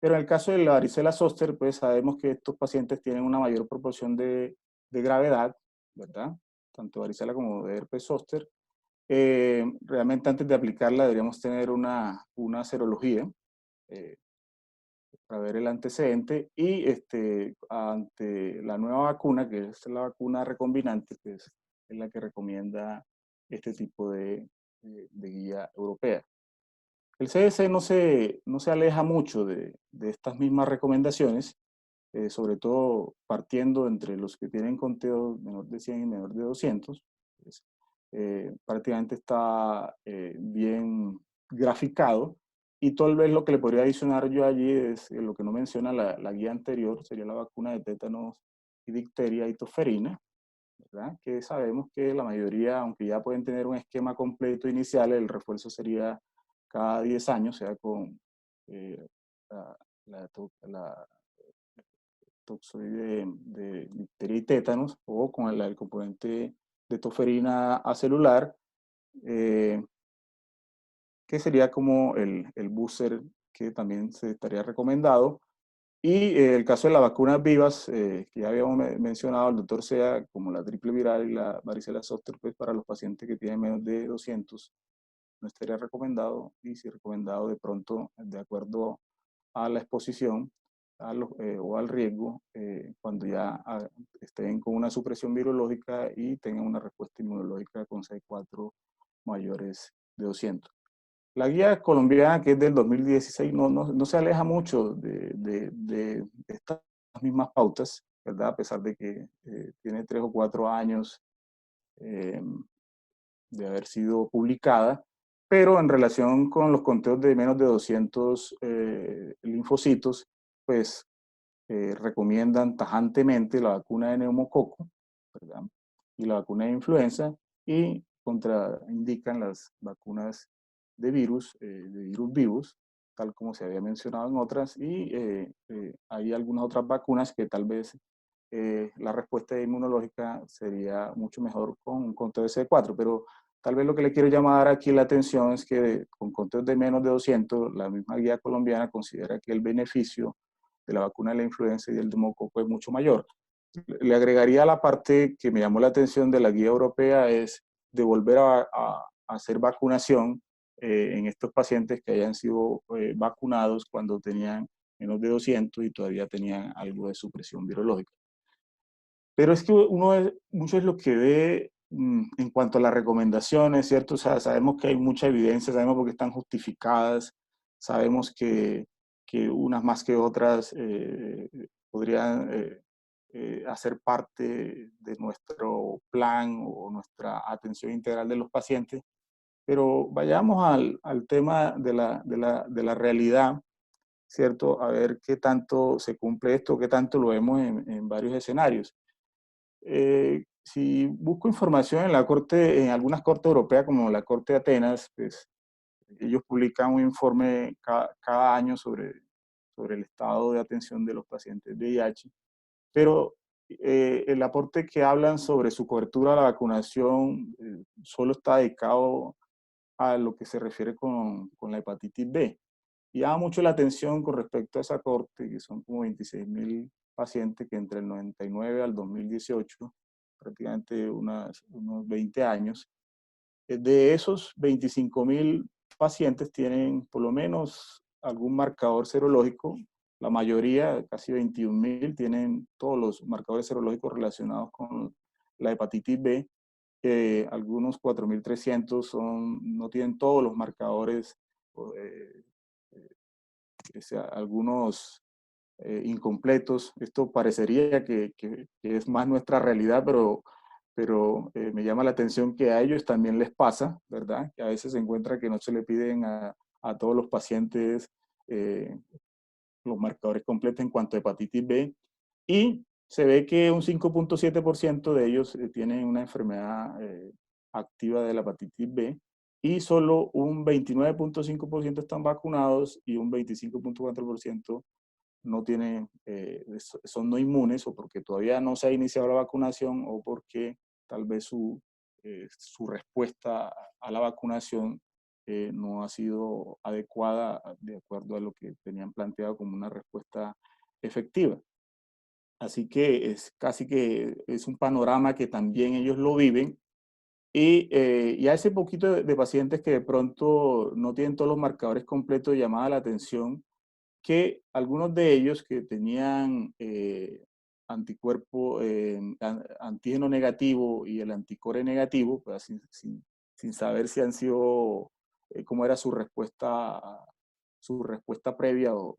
Pero en el caso de la varicela zoster, pues sabemos que estos pacientes tienen una mayor proporción de gravedad, ¿verdad? Tanto varicela como de herpes zoster. Realmente antes de aplicarla deberíamos tener una serología eh, para ver el antecedente, y ante la nueva vacuna, que es la vacuna recombinante, pues es la que recomienda este tipo de guía europea. El CDC no se aleja mucho de estas mismas recomendaciones, sobre todo partiendo entre los que tienen conteo menor de 100 y menor de 200. Pues, prácticamente está bien graficado, y tal vez lo que le podría adicionar yo allí es lo que no menciona la guía anterior, sería la vacuna de tétanos y difteria y tosferina, ¿verdad? Que sabemos que la mayoría, aunque ya pueden tener un esquema completo inicial, el refuerzo sería cada 10 años, sea con eh, la, la toxoide de difteria y tétanos, o con el componente de tosferina acelular, eh, que sería como el booster que también se estaría recomendado. Y el caso de las vacunas vivas, que ya habíamos mencionado el doctor Sea, como la triple viral y la varicela zoster, pues para los pacientes que tienen menos de 200, no estaría recomendado, y si recomendado de pronto, de acuerdo a la exposición o al riesgo, cuando ya estén con una supresión virológica y tengan una respuesta inmunológica con CD4 mayores de 200. La guía colombiana, que es del 2016, no se aleja mucho de estas mismas pautas, ¿verdad? A pesar de que tiene 3 o 4 años eh, de haber sido publicada, pero en relación con los conteos de menos de 200 linfocitos, pues recomiendan tajantemente la vacuna de neumococo, ¿verdad? Y la vacuna de influenza, y contraindican las vacunas de virus vivos, tal como se había mencionado en otras, y hay algunas otras vacunas que tal vez la respuesta inmunológica sería mucho mejor con un conteo de CD4, pero tal vez lo que le quiero llamar aquí la atención es que con conteos de menos de 200, la misma guía colombiana considera que el beneficio de la vacuna de la influenza y del neumococo es mucho mayor. Le agregaría la parte que me llamó la atención de la guía europea, es de volver a hacer vacunación en estos pacientes que hayan sido vacunados cuando tenían menos de 200 y todavía tenían algo de supresión virológica. Pero es que mucho es lo que ve en cuanto a las recomendaciones, ¿cierto? O sea, sabemos que hay mucha evidencia, sabemos porque están justificadas, sabemos que unas más que otras podrían hacer parte de nuestro plan o nuestra atención integral de los pacientes, pero vayamos al tema de la realidad, ¿cierto? A ver qué tanto se cumple esto, qué tanto lo vemos en varios escenarios. Si busco información en la corte, en algunas cortes europeas como la Corte de Atenas, pues ellos publican un informe cada año sobre el estado de atención de los pacientes VIH, pero el aporte que hablan sobre su cobertura a la vacunación solo está dedicado a lo que se refiere con la hepatitis B. Y llama mucho la atención con respecto a esa corte, que son como 26.000 pacientes que entre el 99 al 2018, prácticamente unos 20 años, de esos 25.000 pacientes tienen por lo menos algún marcador serológico. La mayoría, casi 21.000, tienen todos los marcadores serológicos relacionados con la hepatitis B. Algunos 4.300 no tienen todos los marcadores, eh, algunos incompletos. Esto parecería que es más nuestra realidad, pero me llama la atención que a ellos también les pasa, ¿verdad? Que a veces se encuentra que no se le piden a todos los pacientes eh, los marcadores completos en cuanto a hepatitis B, y se ve que un 5.7% de ellos tienen una enfermedad activa de la hepatitis B, y solo un 29.5% están vacunados y un 25.4% no tienen, son no inmunes, o porque todavía no se ha iniciado la vacunación, o porque tal vez su respuesta a la vacunación no ha sido adecuada de acuerdo a lo que tenían planteado como una respuesta efectiva. Así que es casi que es un panorama que también ellos lo viven. Y a ese poquito de pacientes que de pronto no tienen todos los marcadores completos, llamaba la atención que algunos de ellos que tenían anticuerpo, antígeno negativo y el anticore negativo, pues sin saber si han sido, cómo era su respuesta previa, o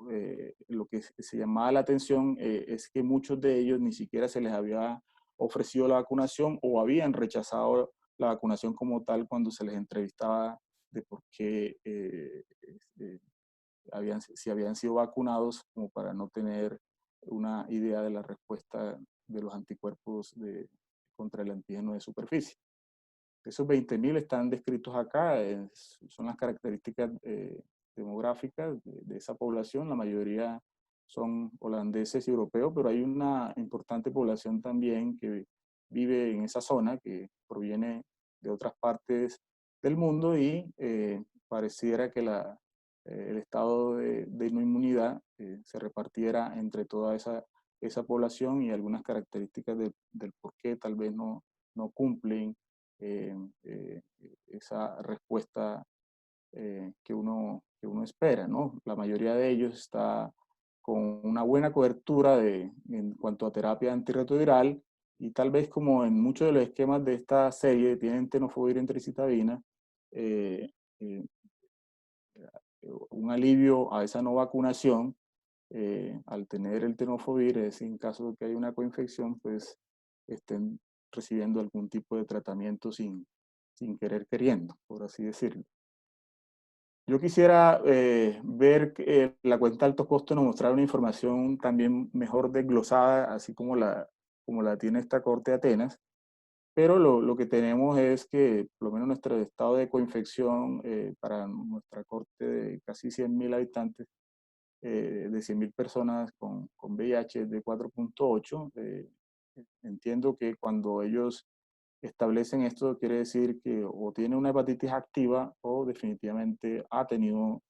lo que se llamaba la atención es que muchos de ellos ni siquiera se les había ofrecido la vacunación, o habían rechazado la vacunación como tal cuando se les entrevistaba de por qué si habían sido vacunados, como para no tener una idea de la respuesta de los anticuerpos contra el antígeno de superficie. Esos 20.000 están descritos acá, son las características demográficas de esa población. La mayoría son holandeses y europeos, pero hay una importante población también que vive en esa zona, que proviene de otras partes del mundo, y pareciera que el estado de no inmunidad se repartiera entre toda esa población, y algunas características del por qué tal vez no cumplen eh, eh, esa respuesta que uno espera, ¿no? La mayoría de ellos está con una buena cobertura en cuanto a terapia antirretroviral, y tal vez, como en muchos de los esquemas de esta serie, tienen tenofovir y entericitabina, eh, eh, un alivio a esa no vacunación. Al tener el tenofovir, es en caso de que haya una coinfección, pues estén recibiendo algún tipo de tratamiento sin querer queriendo, por así decirlo. Yo quisiera ver que la cuenta de alto costo nos mostrar una información también mejor desglosada, así como la tiene esta Corte de Atenas, pero lo que tenemos es que por lo menos nuestro estado de coinfección para nuestra Corte de casi 100.000 habitantes, de 100.000 personas con VIH es de 4.8. Entiendo que cuando ellos establecen esto, quiere decir que o tiene una hepatitis activa o definitivamente ha tenido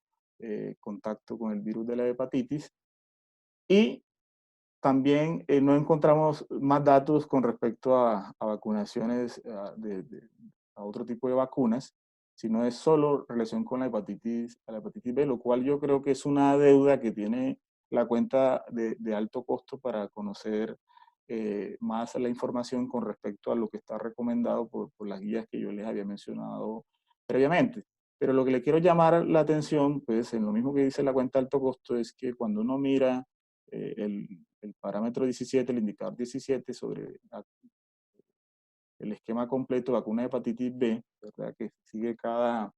contacto con el virus de la hepatitis. Y también no encontramos más datos con respecto a vacunaciones, a otro tipo de vacunas, sino es solo relación con la hepatitis B, lo cual yo creo que es una deuda que tiene la cuenta de alto costo para conocer más la información con respecto a lo que está recomendado por las guías que yo les había mencionado previamente. Pero lo que le quiero llamar la atención, pues en lo mismo que dice la cuenta de alto costo, es que cuando uno mira el parámetro 17, el indicador 17 sobre el esquema completo de vacuna de hepatitis B, ¿verdad? Que sigue cada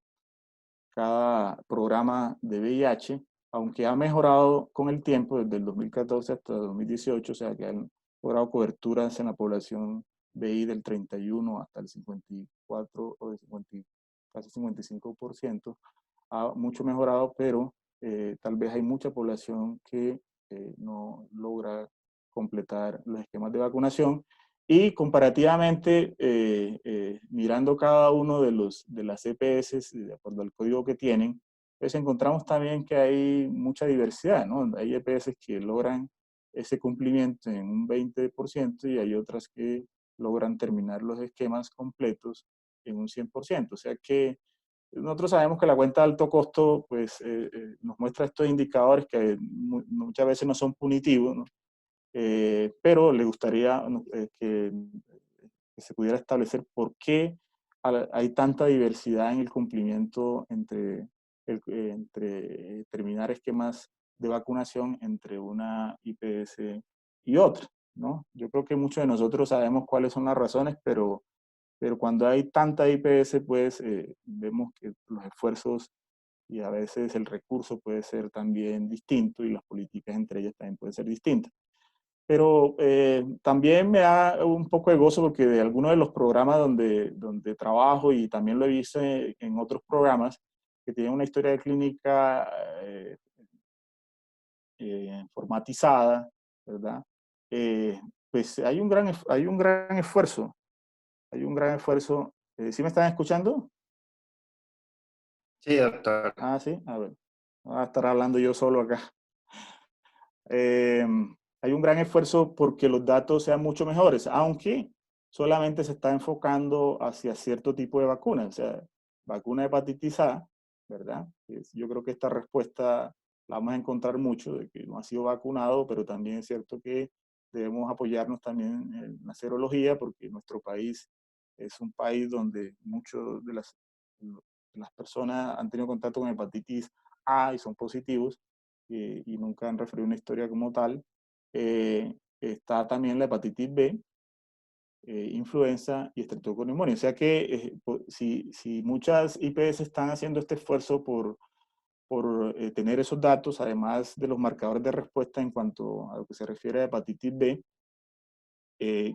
programa de VIH, aunque ha mejorado con el tiempo, desde el 2014 hasta el 2018, o sea que han logrado coberturas en la población BI del 31 hasta el 54 o de 50, casi 55%, ha mucho mejorado, pero tal vez hay mucha población que no logra completar los esquemas de vacunación. Y comparativamente, mirando cada uno de las EPS, de acuerdo al código que tienen, pues encontramos también que hay mucha diversidad, ¿no? Hay EPS que logran ese cumplimiento en un 20% y hay otras que logran terminar los esquemas completos en un 100%. O sea que nosotros sabemos que la cuenta de alto costo pues, nos muestra estos indicadores que muchas veces no son punitivos, ¿no? Pero le gustaría que se pudiera establecer por qué hay tanta diversidad en el cumplimiento entre terminar esquemas de vacunación entre una IPS y otra, ¿no? Yo creo que muchos de nosotros sabemos cuáles son las razones, pero cuando hay tanta IPS, pues vemos que los esfuerzos y a veces el recurso puede ser también distinto y las políticas entre ellas también pueden ser distintas. Pero también me da un poco de gozo porque de algunos de los programas donde trabajo y también lo he visto en otros programas que tienen una historia de clínica informatizada, ¿verdad? Pues hay un gran esfuerzo, hay un gran esfuerzo. ¿Sí me están escuchando? Sí, doctor. Ah, sí, a ver, voy a estar hablando yo solo acá. Eh, Hay un gran esfuerzo porque los datos sean mucho mejores, aunque solamente se está enfocando hacia cierto tipo de vacunas, o sea, vacuna de hepatitis A, ¿verdad? Yo creo que esta respuesta la vamos a encontrar mucho, de que no ha sido vacunado, pero también es cierto que debemos apoyarnos también en la serología, porque nuestro país es un país donde muchas de las personas han tenido contacto con hepatitis A y son positivos, y nunca han referido una historia como tal. Está también la hepatitis B, influenza y estreptococcus. O sea que si muchas IPS están haciendo este esfuerzo por tener esos datos, además de los marcadores de respuesta en cuanto a lo que se refiere a hepatitis B,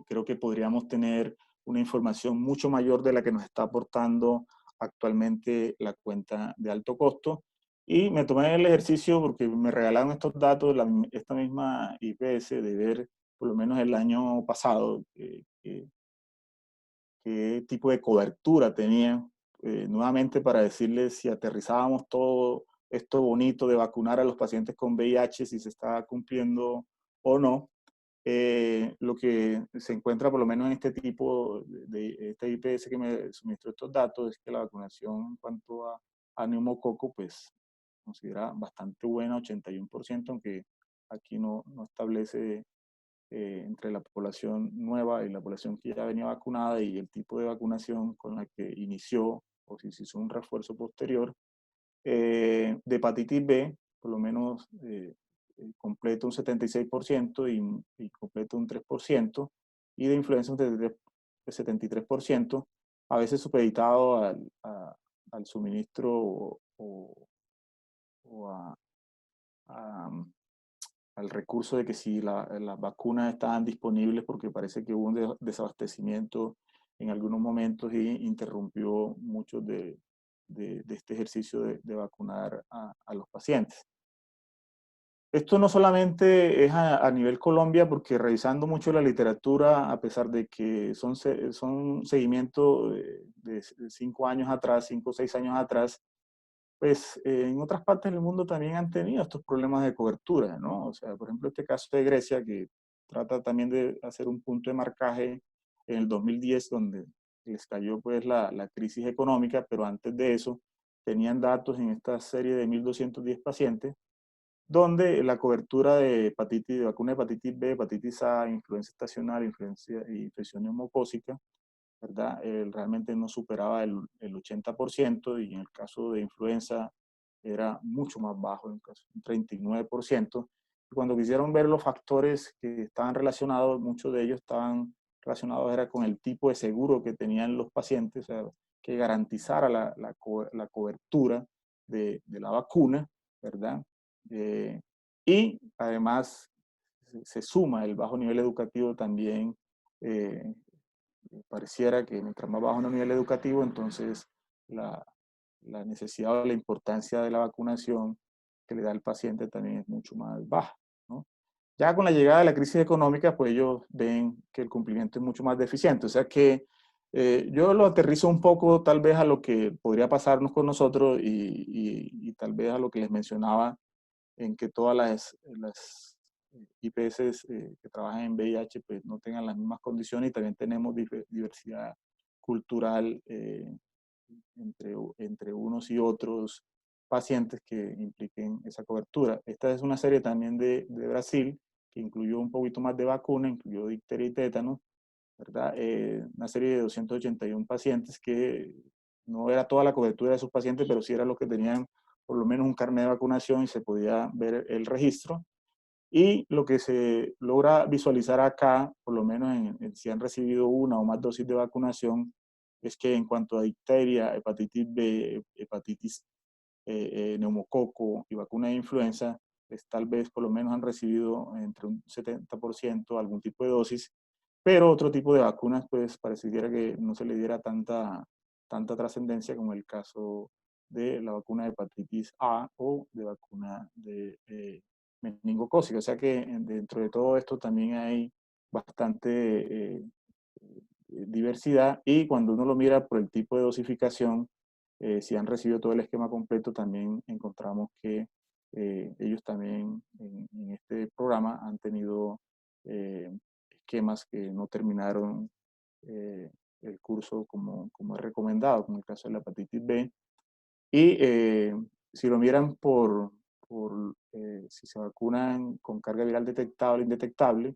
creo que podríamos tener una información mucho mayor de la que nos está aportando actualmente la cuenta de alto costo. Y me tomé el ejercicio porque me regalaron estos datos, esta misma IPS, de ver por lo menos el año pasado qué tipo de cobertura tenía, nuevamente para decirles si aterrizábamos todo esto bonito de vacunar a los pacientes con VIH, si se está cumpliendo o no. Lo que se encuentra por lo menos en este tipo de este IPS que me suministró estos datos es que la vacunación en cuanto a neumococo pues considera bastante buena, 81%, aunque aquí no establece entre la población nueva y la población que ya venía vacunada y el tipo de vacunación con la que inició o si se hizo un refuerzo posterior. De hepatitis B, por lo menos completo un 76% y completo un 3%, y de influenza un 73%, a veces supeditado al suministro o o al recurso de que si las vacunas estaban disponibles, porque parece que hubo un desabastecimiento en algunos momentos y interrumpió mucho de este ejercicio de vacunar a los pacientes. Esto no solamente es a nivel Colombia, porque revisando mucho la literatura, a pesar de que son seguimientos de 5 años atrás, 5 o 6 años atrás, pues en otras partes del mundo también han tenido estos problemas de cobertura, ¿no? O sea, por ejemplo, este caso de Grecia, que trata también de hacer un punto de marcaje en el 2010, donde les cayó pues la crisis económica, pero antes de eso tenían datos en esta serie de 1.210 pacientes, donde la cobertura de hepatitis, de vacuna de hepatitis B, hepatitis A, influenza estacional, infección neumocócica, ¿verdad? Realmente no superaba el 80%, y en el caso de influenza era mucho más bajo, en el caso un 39%. Y cuando quisieron ver los factores que estaban relacionados, muchos de ellos estaban relacionados era con el tipo de seguro que tenían los pacientes, o sea, que garantizara la cobertura de la vacuna, ¿verdad? Y además se suma el bajo nivel educativo también. Pareciera que mientras más bajo el nivel educativo, entonces la, la necesidad o la importancia de la vacunación que le da al paciente también es mucho más baja, ¿no? Ya con la llegada de la crisis económica, pues ellos ven que el cumplimiento es mucho más deficiente. O sea que yo lo aterrizo un poco tal vez a lo que podría pasarnos con nosotros y tal vez a lo que les mencionaba, en que todas las IPS que trabajan en VIH pues no tengan las mismas condiciones, y también tenemos diversidad cultural entre unos y otros pacientes que impliquen esa cobertura. Esta es una serie también de Brasil, que incluyó un poquito más de vacuna, incluyó difteria y tétano, ¿verdad? Una serie de 281 pacientes que no era toda la cobertura de sus pacientes, pero sí era los que tenían por lo menos un carnet de vacunación y se podía ver el registro. Y lo que se logra visualizar acá, por lo menos si han recibido una o más dosis de vacunación, es que en cuanto a difteria, hepatitis B, hepatitis neumococo y vacuna de influenza, pues tal vez por lo menos han recibido entre un 70% algún tipo de dosis, pero otro tipo de vacunas pues pareciera que no se le diera tanta trascendencia, como el caso de la vacuna de hepatitis A o de vacuna de meningocócica. O sea que dentro de todo esto también hay bastante diversidad, y cuando uno lo mira por el tipo de dosificación, si han recibido todo el esquema completo, también encontramos que ellos también en este programa han tenido esquemas que no terminaron el curso como es recomendado, como el caso de la hepatitis B. Y si lo miran por si se vacunan con carga viral detectable o indetectable,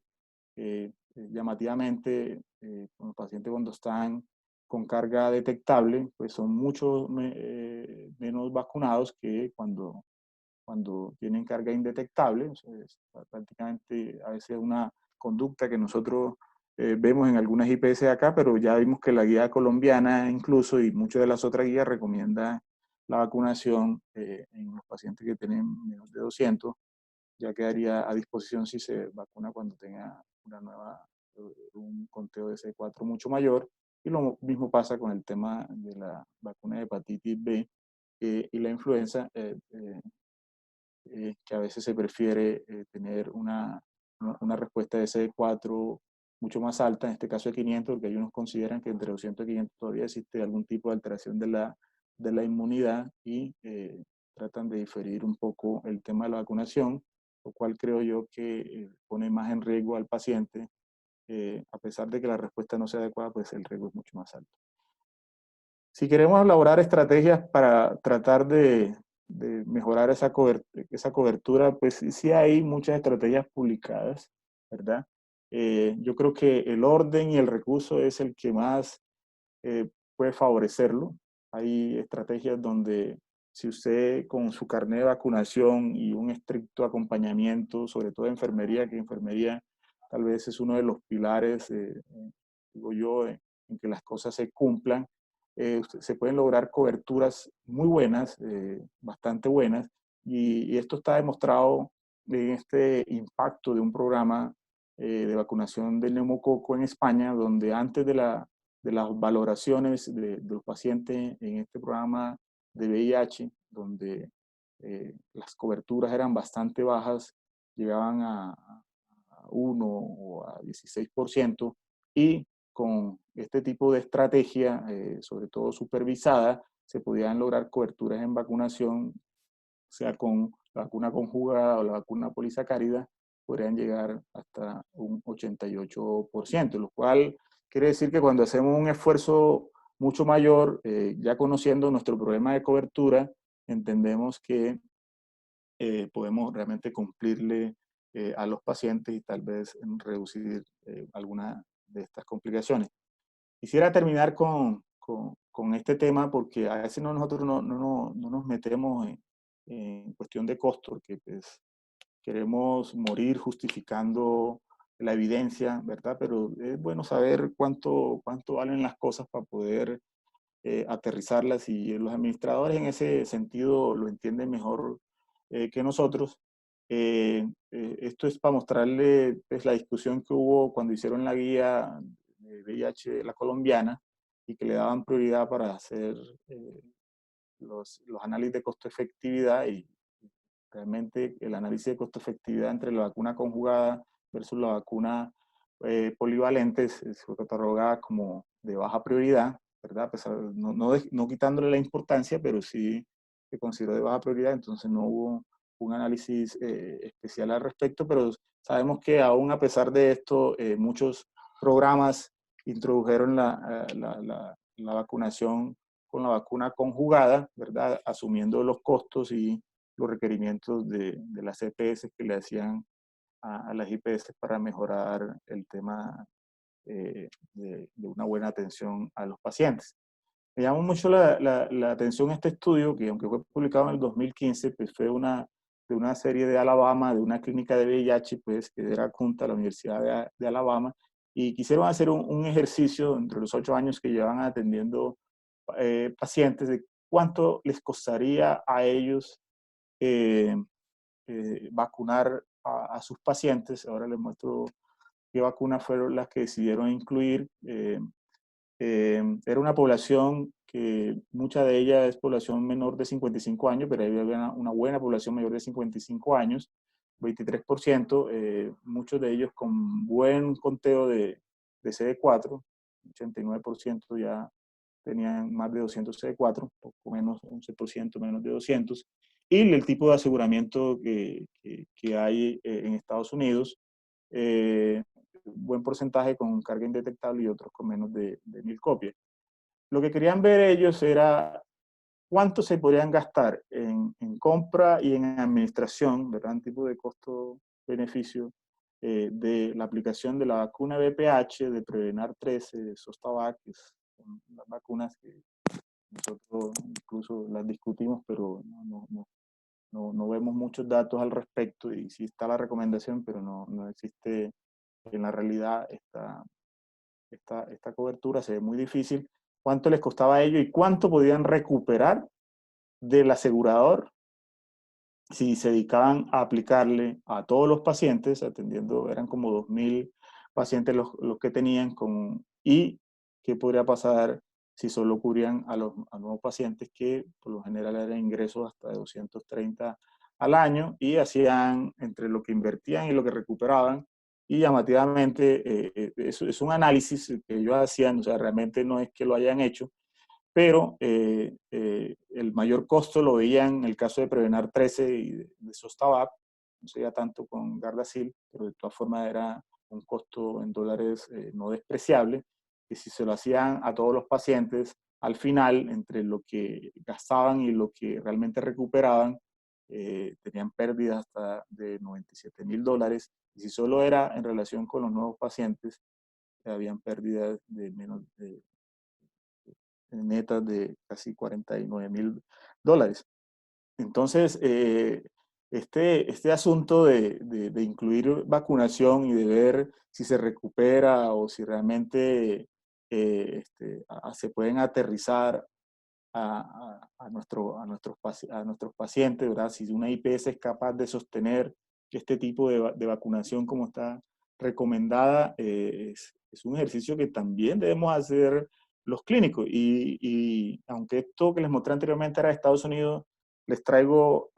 llamativamente, los pacientes cuando están con carga detectable, pues son mucho menos vacunados que cuando tienen carga indetectable. O sea, es prácticamente a veces una conducta que nosotros vemos en algunas IPS acá, pero ya vimos que la guía colombiana incluso y muchas de las otras guías recomiendan la vacunación en los pacientes que tienen menos de 200. Ya quedaría a disposición si se vacuna cuando tenga un conteo de C4 mucho mayor. Y lo mismo pasa con el tema de la vacuna de hepatitis B y la influenza, que a veces se prefiere tener una respuesta de CD4 mucho más alta, en este caso de 500, porque hay unos consideran que entre 200 y 500 todavía existe algún tipo de alteración de la inmunidad, y tratan de diferir un poco el tema de la vacunación, lo cual creo yo que pone más en riesgo al paciente. A pesar de que la respuesta no sea adecuada, pues el riesgo es mucho más alto. Si queremos elaborar estrategias para tratar de mejorar esa cobertura, pues sí hay muchas estrategias publicadas, ¿verdad? Yo creo que el orden y el recurso es el que más puede favorecerlo. Hay estrategias donde si usted con su carnet de vacunación y un estricto acompañamiento, sobre todo de enfermería, que enfermería tal vez es uno de los pilares, digo yo, en que las cosas se cumplan, se pueden lograr coberturas muy buenas, bastante buenas, y esto está demostrado en este impacto de un programa de vacunación del neumococo en España, donde antes de las valoraciones de los pacientes en este programa de VIH, donde las coberturas eran bastante bajas, llegaban a 1 o a 16%, y con este tipo de estrategia, sobre todo supervisada, se podían lograr coberturas en vacunación, sea con la vacuna conjugada o la vacuna polisacárida, podrían llegar hasta un 88%, lo cual quiere decir que cuando hacemos un esfuerzo mucho mayor, ya conociendo nuestro problema de cobertura, entendemos que podemos realmente cumplirle a los pacientes y tal vez reducir alguna de estas complicaciones. Quisiera terminar con este tema porque a veces nosotros no nos metemos en cuestión de costo, porque pues, queremos morir justificando la evidencia, ¿verdad? Pero es bueno saber cuánto valen las cosas para poder aterrizarlas, y los administradores en ese sentido lo entienden mejor que nosotros. Esto es para mostrarle pues, la discusión que hubo cuando hicieron la guía de VIH, la colombiana, y que le daban prioridad para hacer los análisis de costo-efectividad, y realmente el análisis de costo-efectividad entre la vacuna conjugada versus la vacuna polivalente se cataloga como de baja prioridad, ¿verdad? A pesar, no quitándole la importancia, pero sí se consideró de baja prioridad, entonces no hubo un análisis especial al respecto, pero sabemos que aún a pesar de esto, muchos programas introdujeron la vacunación con la vacuna conjugada, ¿verdad? Asumiendo los costos y los requerimientos de las EPS que le hacían a las IPS para mejorar el tema de una buena atención a los pacientes. Me llamó mucho la atención este estudio, que aunque fue publicado en el 2015, pues fue de una serie de Alabama, de una clínica de VIH, pues, que era junto a la Universidad de Alabama, y quisieron hacer un ejercicio entre los 8 años que llevan atendiendo pacientes, de cuánto les costaría a ellos eh, vacunar a sus pacientes. Ahora les muestro qué vacunas fueron las que decidieron incluir. Era una población que mucha de ella es población menor de 55 años, pero había una buena población mayor de 55 años, 23%, muchos de ellos con buen conteo de CD4, 89% ya tenían más de 200 CD4, poco menos, 11% menos de 200, y el tipo de aseguramiento que hay en Estados Unidos, buen porcentaje con carga indetectable y otros con menos de 1000 copias. Lo que querían ver ellos era cuánto se podrían gastar en compra y en administración, ¿verdad? Un tipo de costo-beneficio de la aplicación de la vacuna VPH, de Prevenar 13, de Zostavac, que son las vacunas que nosotros incluso las discutimos, pero no vemos muchos datos al respecto, y sí está la recomendación, pero no existe en la realidad esta cobertura, se ve muy difícil. ¿Cuánto les costaba a ellos y cuánto podían recuperar del asegurador si se dedicaban a aplicarle a todos los pacientes, atendiendo, eran como 2000 pacientes los que tenían, y qué podría pasar si solo cubrían a nuevos pacientes, que por lo general eran ingresos hasta de 230 al año, y hacían entre lo que invertían y lo que recuperaban. Y llamativamente, eso es un análisis que ellos hacían, o sea, realmente no es que lo hayan hecho, pero el mayor costo lo veían en el caso de Prevenar 13 y de Zostavac, no sería tanto con Gardasil, pero de todas formas era un costo en dólares no despreciable, que si se lo hacían a todos los pacientes, al final, entre lo que gastaban y lo que realmente recuperaban, tenían pérdidas hasta de $97,000, y si solo era en relación con los nuevos pacientes, habían pérdidas de menos de netas de casi $49,000. Entonces, este asunto de incluir vacunación y de ver si se recupera o si realmente se pueden aterrizar a nuestros pacientes, ¿verdad? Si una IPS es capaz de sostener este tipo de vacunación como está recomendada, es un ejercicio que también debemos hacer los clínicos. Y aunque esto que les mostré anteriormente era de Estados Unidos, les traigo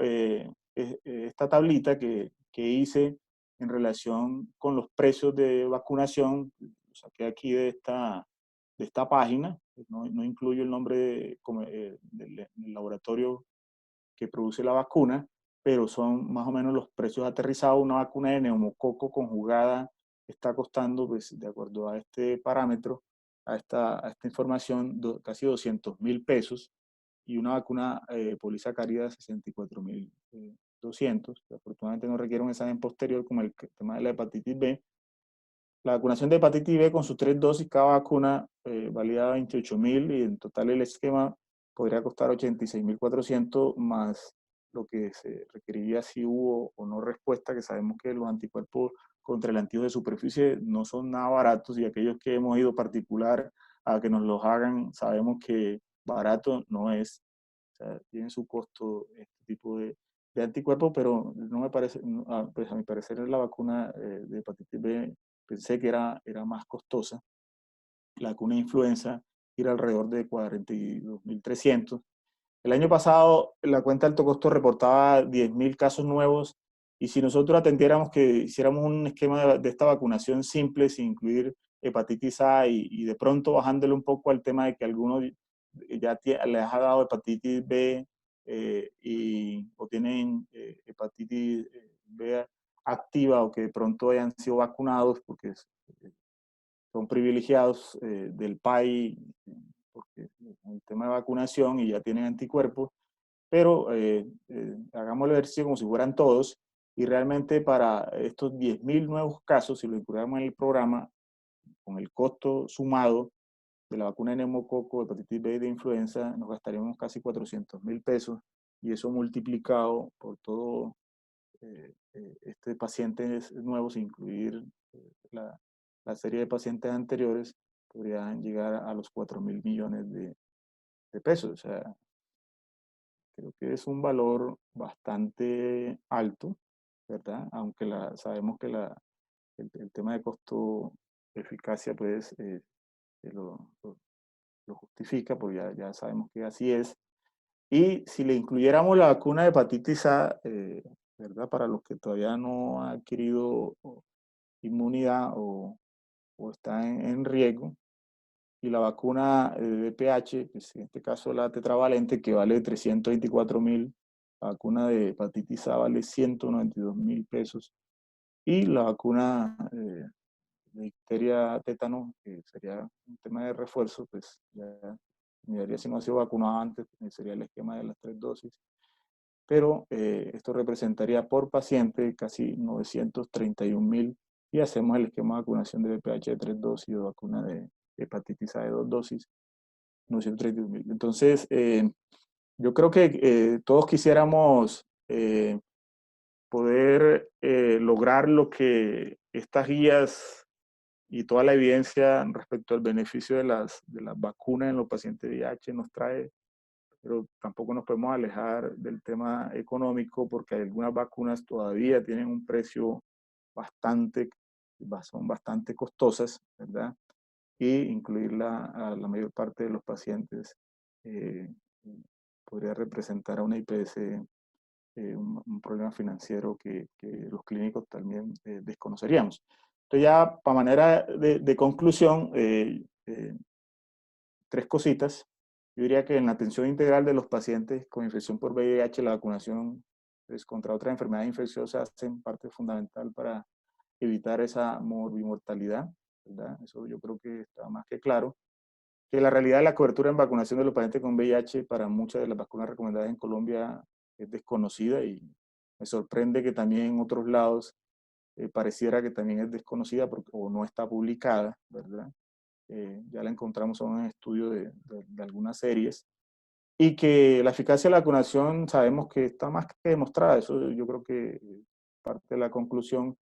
esta tablita que hice en relación con los precios de vacunación. Lo saqué aquí de esta página. No incluyo el nombre del laboratorio que produce la vacuna, pero son más o menos los precios aterrizados. Una vacuna de neumococo conjugada está costando, pues, de acuerdo a este parámetro, a esta información, casi 200.000 pesos, y una vacuna polisacárida 64.200. Afortunadamente no requiere un examen posterior como el tema de la hepatitis B. La vacunación de hepatitis B con sus 3 dosis, cada vacuna valía 28.000, y en total el esquema podría costar 86.400 más lo que se requeriría si hubo o no respuesta, que sabemos que los anticuerpos contra el antígeno de superficie no son nada baratos, y aquellos que hemos ido particular a que nos los hagan, sabemos que barato no es. O sea, tiene su costo este tipo de anticuerpos, pero no me parece, pues a mi parecer la vacuna de hepatitis B pensé que era más costosa. La vacuna de influenza era alrededor de 42.300. El año pasado la cuenta de alto costo reportaba 10.000 casos nuevos, y si nosotros atendiéramos que hiciéramos un esquema de esta vacunación simple, sin incluir hepatitis A, y de pronto bajándole un poco al tema de que algunos ya les ha dado hepatitis B o tienen hepatitis B activa, o que de pronto hayan sido vacunados porque son privilegiados del PAI, porque el tema de vacunación, y ya tienen anticuerpos, pero hagamos el ejercicio como si fueran todos, y realmente para estos 10.000 nuevos casos, si lo incluimos en el programa, con el costo sumado de la vacuna de neumococo, hepatitis B y de influenza, nos gastaríamos casi 400.000 pesos, y eso multiplicado por todo pacientes nuevos, incluir la serie de pacientes anteriores, podrían llegar a los 4.000 millones de pesos. O sea, creo que es un valor bastante alto, ¿verdad? Aunque sabemos que el tema de costo-eficacia, pues, lo justifica, porque ya sabemos que así es. Y si le incluyéramos la vacuna de hepatitis A, ¿verdad? Para los que todavía no han adquirido inmunidad o está en riesgo, y la vacuna de VPH, pues en este caso la tetravalente, que vale 324.000, la vacuna de hepatitis A vale 192.000 pesos, y la vacuna de difteria tétano, que sería un tema de refuerzo, pues ya miraría si no ha sido vacunado antes, sería el esquema de las 3 dosis, pero esto representaría por paciente casi 931.000, y hacemos el esquema de vacunación de VPH de 3 dosis o vacuna de hepatitis A de 2 dosis, 931.000. Entonces, yo creo que todos quisiéramos poder lograr lo que estas guías y toda la evidencia respecto al beneficio de las vacunas en los pacientes VIH nos trae, pero tampoco nos podemos alejar del tema económico, porque algunas vacunas todavía tienen un precio son bastante costosas, ¿verdad? Y incluirla a la mayor parte de los pacientes eh, podría representar a una IPS un problema financiero que los clínicos también desconoceríamos. Entonces, ya para manera de conclusión, 3 cositas. Yo diría que en la atención integral de los pacientes con infección por VIH, la vacunación pues, contra otras enfermedades infecciosas hacen parte fundamental para evitar esa morbimortalidad, ¿verdad? Eso yo creo que está más que claro. Que la realidad de la cobertura en vacunación de los pacientes con VIH para muchas de las vacunas recomendadas en Colombia es desconocida, y me sorprende que también en otros lados pareciera que también es desconocida o no está publicada, ¿verdad? Ya la encontramos en un estudio de algunas series, y que la eficacia de la vacunación sabemos que está más que demostrada. Eso yo creo que parte de la conclusión,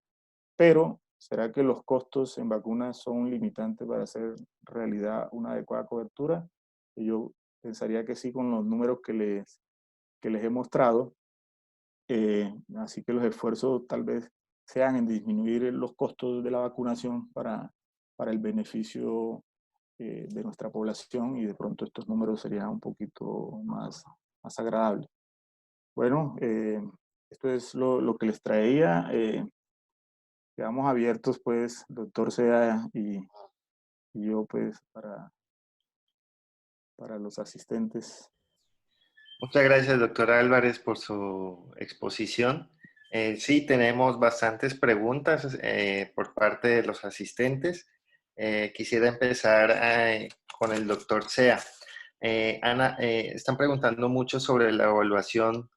pero ¿será que los costos en vacunas son un limitante para hacer realidad una adecuada cobertura? Y yo pensaría que sí con los números que les he mostrado. Así que los esfuerzos tal vez sean en disminuir los costos de la vacunación para el beneficio de nuestra población, y de pronto estos números serían un poquito más agradables. Bueno, esto es lo que les traía. Quedamos abiertos, pues, doctor Sea y yo, pues, para los asistentes. Muchas gracias, doctor Álvarez, por su exposición. Sí, tenemos bastantes preguntas por parte de los asistentes. Quisiera empezar con el doctor Sea. Ana, están preguntando mucho sobre la evaluación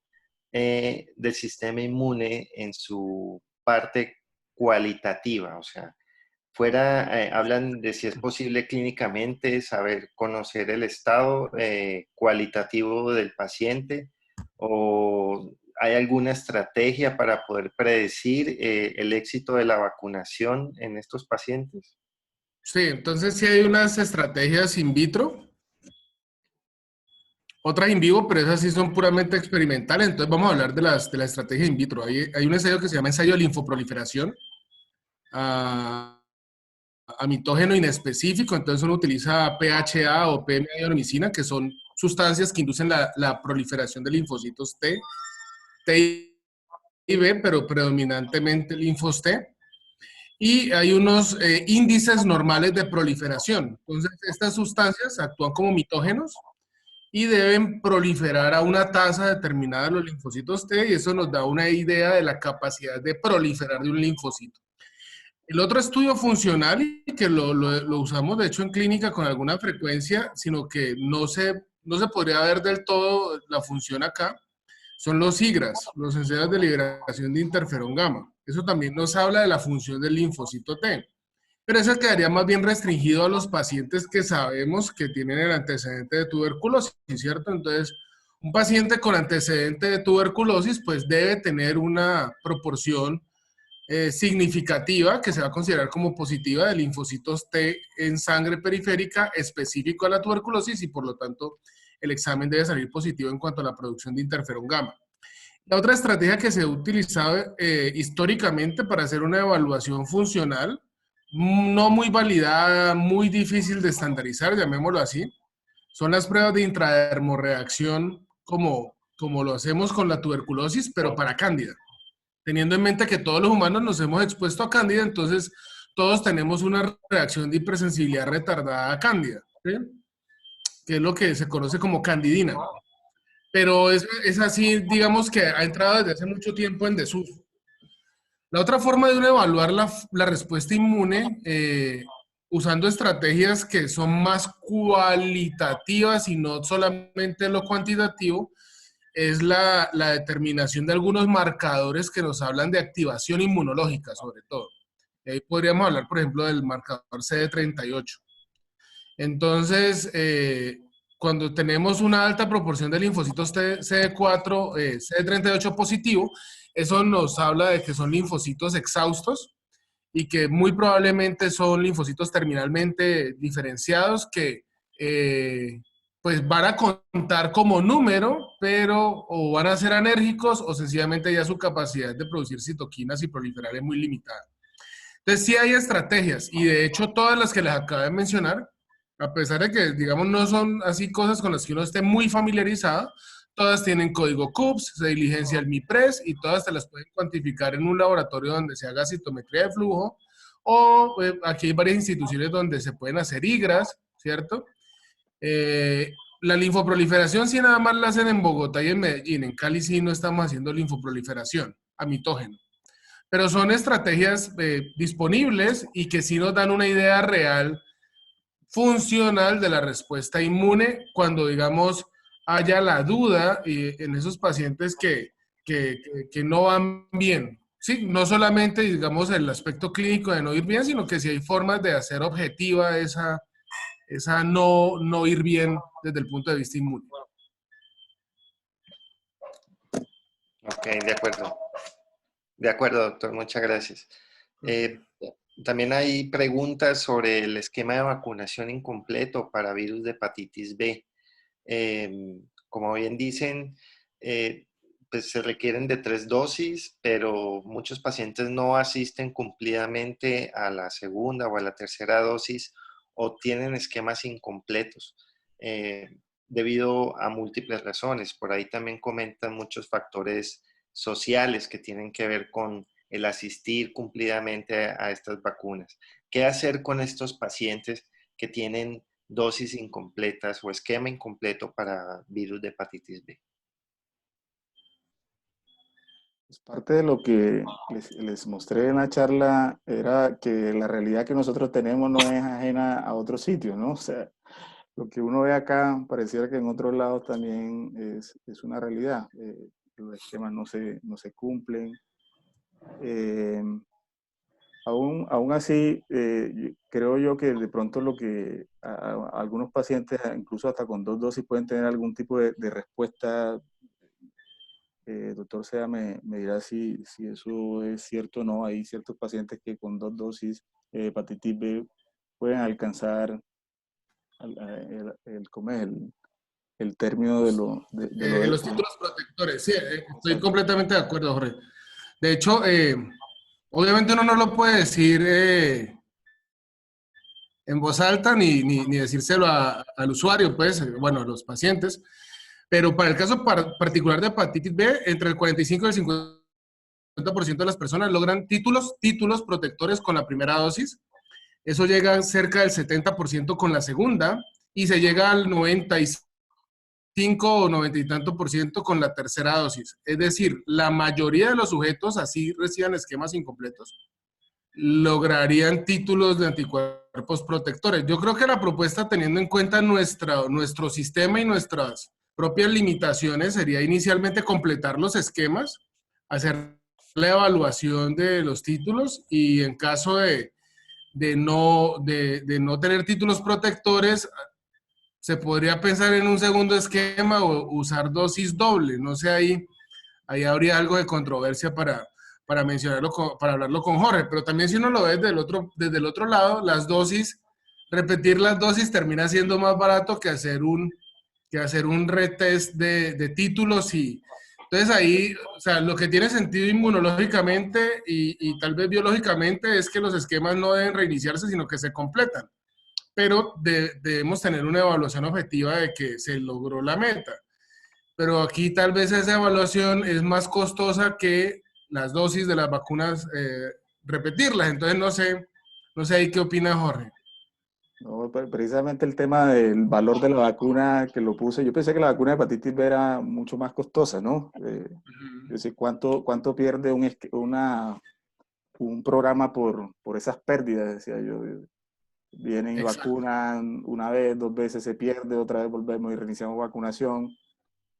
del sistema inmune en su parte cualitativa, o sea, hablan de si es posible clínicamente saber, conocer el estado cualitativo del paciente, o hay alguna estrategia para poder predecir el éxito de la vacunación en estos pacientes. Sí, entonces sí hay unas estrategias in vitro, otras in vivo, pero esas sí son puramente experimentales. Entonces vamos a hablar de de la estrategia in vitro. Hay un ensayo que se llama ensayo de linfoproliferación a mitógeno inespecífico. Entonces uno utiliza PHA o PMA-ionomicina, que son sustancias que inducen la proliferación de linfocitos T y B, pero predominantemente linfos T. Y hay unos índices normales de proliferación. Entonces estas sustancias actúan como mitógenos y deben proliferar a una tasa determinada de los linfocitos T, y eso nos da una idea de la capacidad de proliferar de un linfocito. El otro estudio funcional, y que lo usamos de hecho en clínica con alguna frecuencia, sino que no se podría ver del todo la función acá, son los IGRAS, los ensayos de liberación de interferón gamma. Eso también nos habla de la función del linfocito T. Pero eso quedaría más bien restringido a los pacientes que sabemos que tienen el antecedente de tuberculosis, ¿cierto? Entonces, un paciente con antecedente de tuberculosis, pues debe tener una proporción significativa que se va a considerar como positiva de linfocitos T en sangre periférica específico a la tuberculosis, y por lo tanto el examen debe salir positivo en cuanto a la producción de interferón gamma. La otra estrategia que se ha utilizado históricamente para hacer una evaluación funcional, no muy validada, muy difícil de estandarizar, llamémoslo así, son las pruebas de intradermorreacción, como lo hacemos con la tuberculosis, pero para cándida. Teniendo en mente que todos los humanos nos hemos expuesto a cándida, entonces todos tenemos una reacción de hipersensibilidad retardada a cándida, ¿sí? Que es lo que se conoce como candidina. Pero es así, digamos que ha entrado desde hace mucho tiempo en desuso. La otra forma de uno evaluar la respuesta inmune, usando estrategias que son más cualitativas y no solamente lo cuantitativo, es la determinación de algunos marcadores que nos hablan de activación inmunológica, sobre todo. Y ahí podríamos hablar, por ejemplo, del marcador CD38. Entonces, cuando tenemos una alta proporción de linfocitos CD4, CD38 positivo, eso nos habla de que son linfocitos exhaustos y que muy probablemente son linfocitos terminalmente diferenciados que pues van a contar como número, pero o van a ser anérgicos o sencillamente ya su capacidad de producir citoquinas y proliferar es muy limitada. Entonces sí hay estrategias, y de hecho todas las que les acabo de mencionar, a pesar de que, digamos, no son así cosas con las que uno esté muy familiarizado, todas tienen código CUPS, se diligencia el MIPRES, y todas se las pueden cuantificar en un laboratorio donde se haga citometría de flujo, o aquí hay varias instituciones donde se pueden hacer IGRAS, ¿cierto? La linfoproliferación sí nada más la hacen en Bogotá y en Medellín. En Cali sí no estamos haciendo linfoproliferación a mitógeno. Pero son estrategias disponibles y que sí nos dan una idea real, funcional de la respuesta inmune cuando, digamos, haya la duda en esos pacientes que no van bien. Sí, no solamente, digamos, el aspecto clínico de no ir bien, sino que si hay formas de hacer objetiva esa no ir bien desde el punto de vista inmune. Ok, de acuerdo. De acuerdo, doctor, muchas gracias. También hay preguntas sobre el esquema de vacunación incompleto para virus de hepatitis B. Como bien dicen, pues se requieren de 3 dosis, pero muchos pacientes no asisten cumplidamente a la segunda o a la tercera dosis o tienen esquemas incompletos debido a múltiples razones. Por ahí también comentan muchos factores sociales que tienen que ver con el asistir cumplidamente a estas vacunas. ¿Qué hacer con estos pacientes que tienen dosis incompletas o esquema incompleto para virus de hepatitis B? Pues parte de lo que les mostré en la charla era que la realidad que nosotros tenemos no es ajena a otros sitios, ¿no? O sea, lo que uno ve acá pareciera que en otros lados también es una realidad. Los esquemas no se cumplen. Eh, aún así, creo yo que de pronto lo que algunos pacientes, incluso hasta con 2 dosis, pueden tener algún tipo de respuesta. Doctor Sea me dirá si eso es cierto o no. Hay ciertos pacientes que con 2 dosis de hepatitis B pueden alcanzar ¿cómo es? El término de lo Los él. títulos protectores, sí, estoy Exacto. completamente de acuerdo, Jorge. De hecho, obviamente uno no lo puede decir en voz alta ni decírselo al usuario, pues, bueno, a los pacientes, pero para el caso particular de hepatitis B, entre el 45 y el 50% de las personas logran títulos protectores con la primera dosis. Eso llega cerca del 70% con la segunda y se llega al 95 o 90 y tanto por ciento con la tercera dosis. Es decir, la mayoría de los sujetos, así reciban esquemas incompletos, lograrían títulos de anticuerpos protectores. Yo creo que la propuesta, teniendo en cuenta nuestro sistema y nuestras propias limitaciones, sería inicialmente completar los esquemas, hacer la evaluación de los títulos y en caso de no tener títulos protectores, se podría pensar en un segundo esquema o usar dosis doble. No sé, ahí habría algo de controversia para mencionarlo, para hablarlo con Jorge, pero también si uno lo ve desde el otro lado, repetir las dosis termina siendo más barato que hacer un retest de títulos y entonces ahí, o sea, lo que tiene sentido inmunológicamente y tal vez biológicamente es que los esquemas no deben reiniciarse, sino que se completan, pero debemos tener una evaluación objetiva de que se logró la meta. Pero aquí tal vez esa evaluación es más costosa que las dosis de las vacunas, repetirlas. Entonces no sé ahí qué opina Jorge. No, precisamente el tema del valor de la vacuna que lo puse, yo pensé que la vacuna de hepatitis B era mucho más costosa, ¿no? Yo sé cuánto pierde un programa por esas pérdidas, decía yo. Vienen y Exacto. vacunan una vez, 2 veces se pierde, otra vez volvemos y reiniciamos vacunación.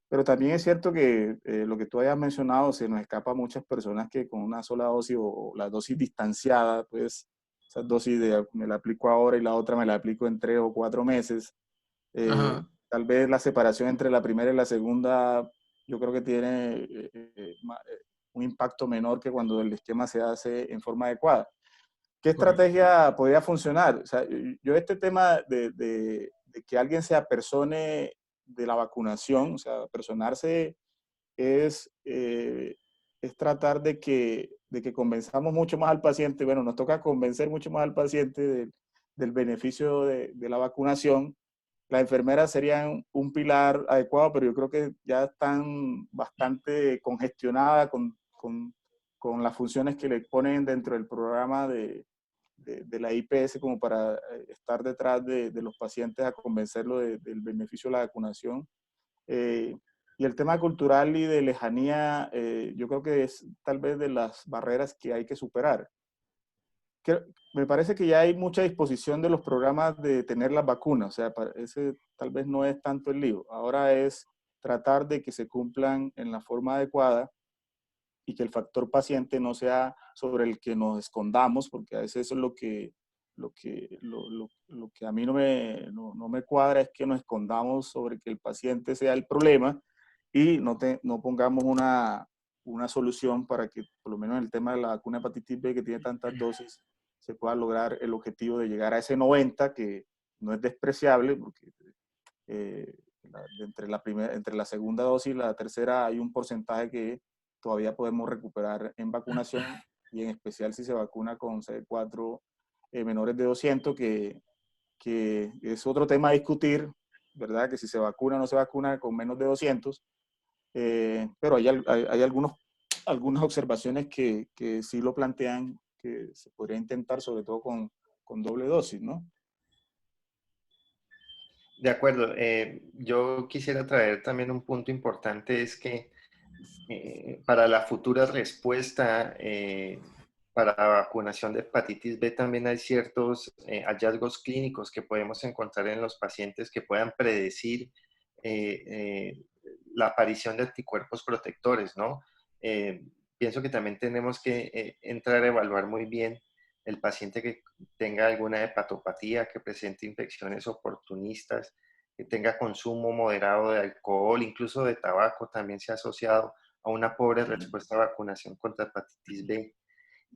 Pero también es cierto que lo que tú hayas mencionado, se nos escapa a muchas personas que con una sola dosis o la dosis distanciada, pues esas dosis de me la aplico ahora y la otra me la aplico en 3 o 4 meses. Ajá. Tal vez la separación entre la primera y la segunda, yo creo que tiene un impacto menor que cuando el esquema se hace en forma adecuada. ¿Qué Correcto. estrategia podría funcionar? O sea, yo este tema de que alguien se apersone de la vacunación, o sea, personarse es tratar de que convenzamos mucho más al paciente. Bueno, nos toca convencer mucho más al paciente del beneficio de la vacunación. Las enfermeras serían un pilar adecuado, pero yo creo que ya están bastante congestionadas con las funciones que le ponen dentro del programa de la IPS como para estar detrás de los pacientes a convencerlo del beneficio de la vacunación. Eh, y el tema cultural y de lejanía, yo creo que es tal vez de las barreras que hay que superar. Me parece que ya hay mucha disposición de los programas de tener las vacunas, o sea, ese tal vez no es tanto el lío. Ahora es tratar de que se cumplan en la forma adecuada y que el factor paciente no sea sobre el que nos escondamos, porque a veces eso es lo que a mí no me cuadra, es que nos escondamos sobre que el paciente sea el problema y no pongamos una solución para que, por lo menos en el tema de la vacuna hepatitis B, que tiene tantas dosis, se pueda lograr el objetivo de llegar a ese 90, que no es despreciable, porque Entre la segunda dosis y la tercera hay un porcentaje que todavía podemos recuperar en vacunación, y en especial si se vacuna con CD4 menores de 200, que es otro tema a discutir, ¿verdad? Que si se vacuna o no se vacuna con menos de 200, pero hay algunas observaciones que sí lo plantean, que se podría intentar sobre todo con doble dosis, ¿no? De acuerdo. Yo quisiera traer también un punto importante, es que para la futura respuesta para la vacunación de hepatitis B también hay ciertos hallazgos clínicos que podemos encontrar en los pacientes que puedan predecir eh, eh, la aparición de anticuerpos protectores, ¿no? Pienso que también tenemos que entrar a evaluar muy bien el paciente que tenga alguna hepatopatía, que presente infecciones oportunistas, que tenga consumo moderado de alcohol, incluso de tabaco, también se ha asociado a una pobre respuesta a vacunación contra hepatitis B.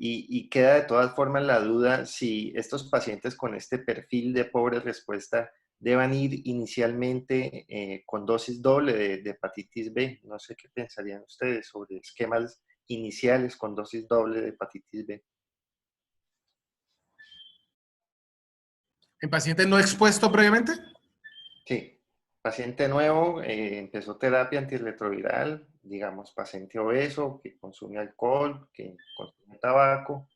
Y queda de todas formas la duda si estos pacientes con este perfil de pobre respuesta deban ir inicialmente con dosis doble de hepatitis B. No sé qué pensarían ustedes sobre esquemas iniciales con dosis doble de hepatitis B. ¿En paciente no expuesto previamente? Sí, paciente nuevo, empezó terapia antirretroviral, digamos, paciente obeso que consume alcohol, que consume tabaco,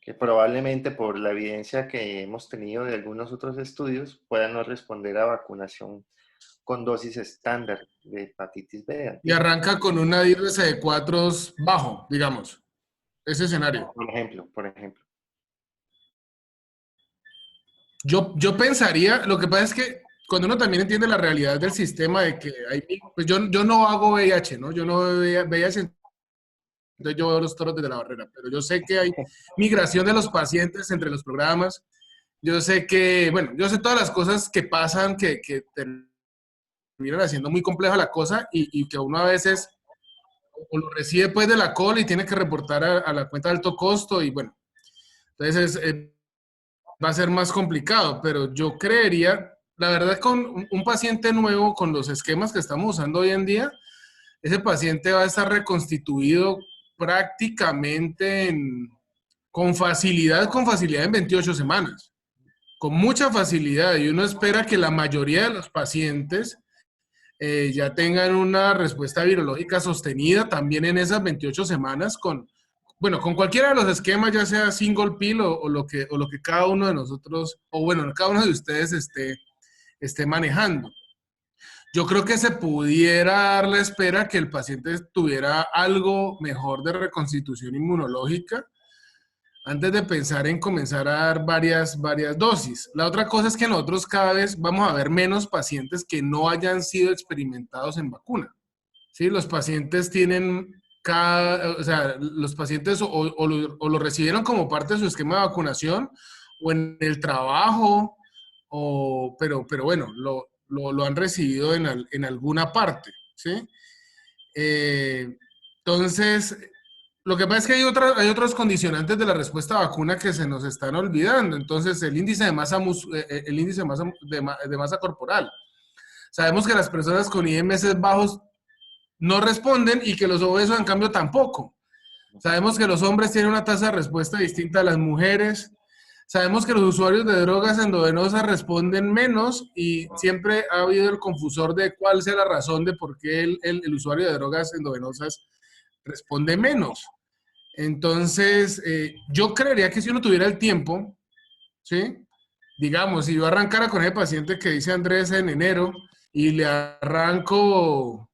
que probablemente por la evidencia que hemos tenido de algunos otros estudios pueda no responder a vacunación con dosis estándar de hepatitis B de Y antígeno. arranca con una IRC4 bajo, digamos, ese escenario. Por ejemplo. Yo pensaría, lo que pasa es que cuando uno también entiende la realidad del sistema de que hay, pues yo no hago VIH, ¿no? Yo no veo VIH, entonces yo veo los toros desde la barrera, pero yo sé que hay migración de los pacientes entre los programas, yo sé que, bueno, yo sé todas las cosas que pasan que terminan haciendo muy compleja la cosa y que uno a veces o lo recibe pues de la cola y tiene que reportar a la cuenta de alto costo y bueno, entonces va a ser más complicado, pero yo creería, la verdad, con un paciente nuevo, con los esquemas que estamos usando hoy en día, ese paciente va a estar reconstituido prácticamente con facilidad en 28 semanas, con mucha facilidad. Y uno espera que la mayoría de los pacientes ya tengan una respuesta virológica sostenida también en esas 28 semanas bueno, con cualquiera de los esquemas, ya sea single pill o lo que cada uno de nosotros, o bueno, cada uno de ustedes esté manejando. Yo creo que se pudiera dar la espera que el paciente tuviera algo mejor de reconstitución inmunológica antes de pensar en comenzar a dar varias dosis. La otra cosa es que nosotros cada vez vamos a ver menos pacientes que no hayan sido experimentados en vacuna. ¿Sí? Los pacientes tienen o sea, los pacientes o lo recibieron como parte de su esquema de vacunación o en el trabajo, pero bueno, lo han recibido en alguna parte, ¿sí? Entonces, lo que pasa es que hay otros condicionantes de la respuesta a vacuna que se nos están olvidando. Entonces, el índice de masa, el índice de masa corporal. Sabemos que las personas con IMS bajos no responden y que los obesos, en cambio, tampoco. Sabemos que los hombres tienen una tasa de respuesta distinta a las mujeres. Sabemos que los usuarios de drogas endovenosas responden menos y siempre ha habido el confusor de cuál sea la razón de por qué el usuario de drogas endovenosas responde menos. Entonces, yo creería que si uno tuviera el tiempo, ¿sí? Digamos, si yo arrancara con el paciente que dice Andrés en enero y le arranco,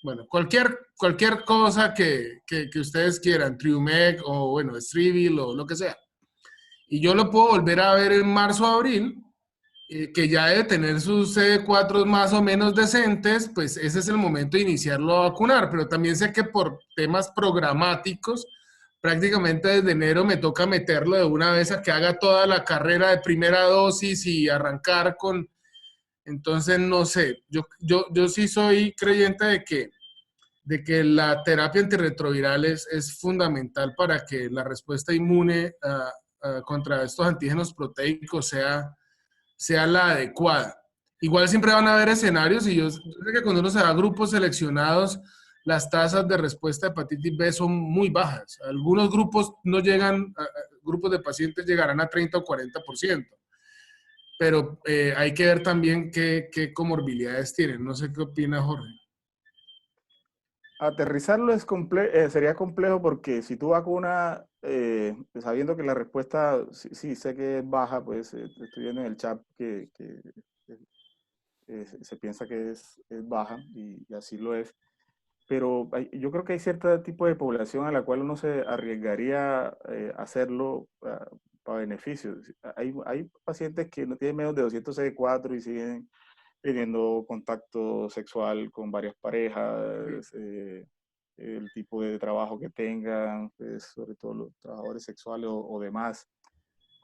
bueno, cualquier cosa que ustedes quieran, Triumec o, bueno, Strivil o lo que sea, y yo lo puedo volver a ver en marzo o abril, que ya debe tener sus CD4 más o menos decentes, pues ese es el momento de iniciarlo a vacunar. Pero también sé que por temas programáticos, prácticamente desde enero me toca meterlo de una vez a que haga toda la carrera de primera dosis y arrancar con... Entonces, no sé, yo sí soy creyente de que la terapia antirretroviral es fundamental para que la respuesta inmune contra estos antígenos proteicos sea la adecuada. igual siempre van a haber escenarios y yo sé que cuando uno se da a grupos seleccionados, las tasas de respuesta de hepatitis B son muy bajas. Algunos grupos no llegan, grupos de pacientes llegarán a 30 o 40%, pero hay que ver también qué comorbilidades tienen. No sé qué opina Jorge. Aterrizarlo sería complejo porque si tú vacunas, sabiendo que la respuesta, sí, sé que es baja, pues estoy viendo en el chat que se piensa que es baja y así lo es. Pero yo creo que hay cierto tipo de población a la cual uno se arriesgaría hacerlo para beneficios. Hay pacientes que no tienen menos de 264 y siguen teniendo contacto sexual con varias parejas, el tipo de trabajo que tengan, pues, sobre todo los trabajadores sexuales o demás.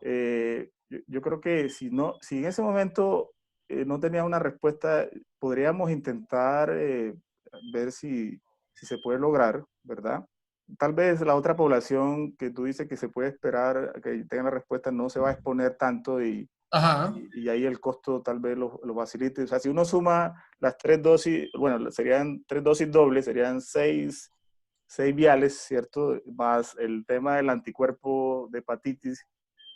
Yo creo que si en ese momento no tenía una respuesta, podríamos intentar ver si se puede lograr, ¿verdad? Tal vez la otra población que tú dices que se puede esperar a que tenga la respuesta no se va a exponer tanto Ajá. y ahí el costo tal vez lo facilite. O sea, si uno suma las 3 dosis, bueno, serían 3 dosis dobles, serían seis viales, ¿cierto? Más el tema del anticuerpo de hepatitis,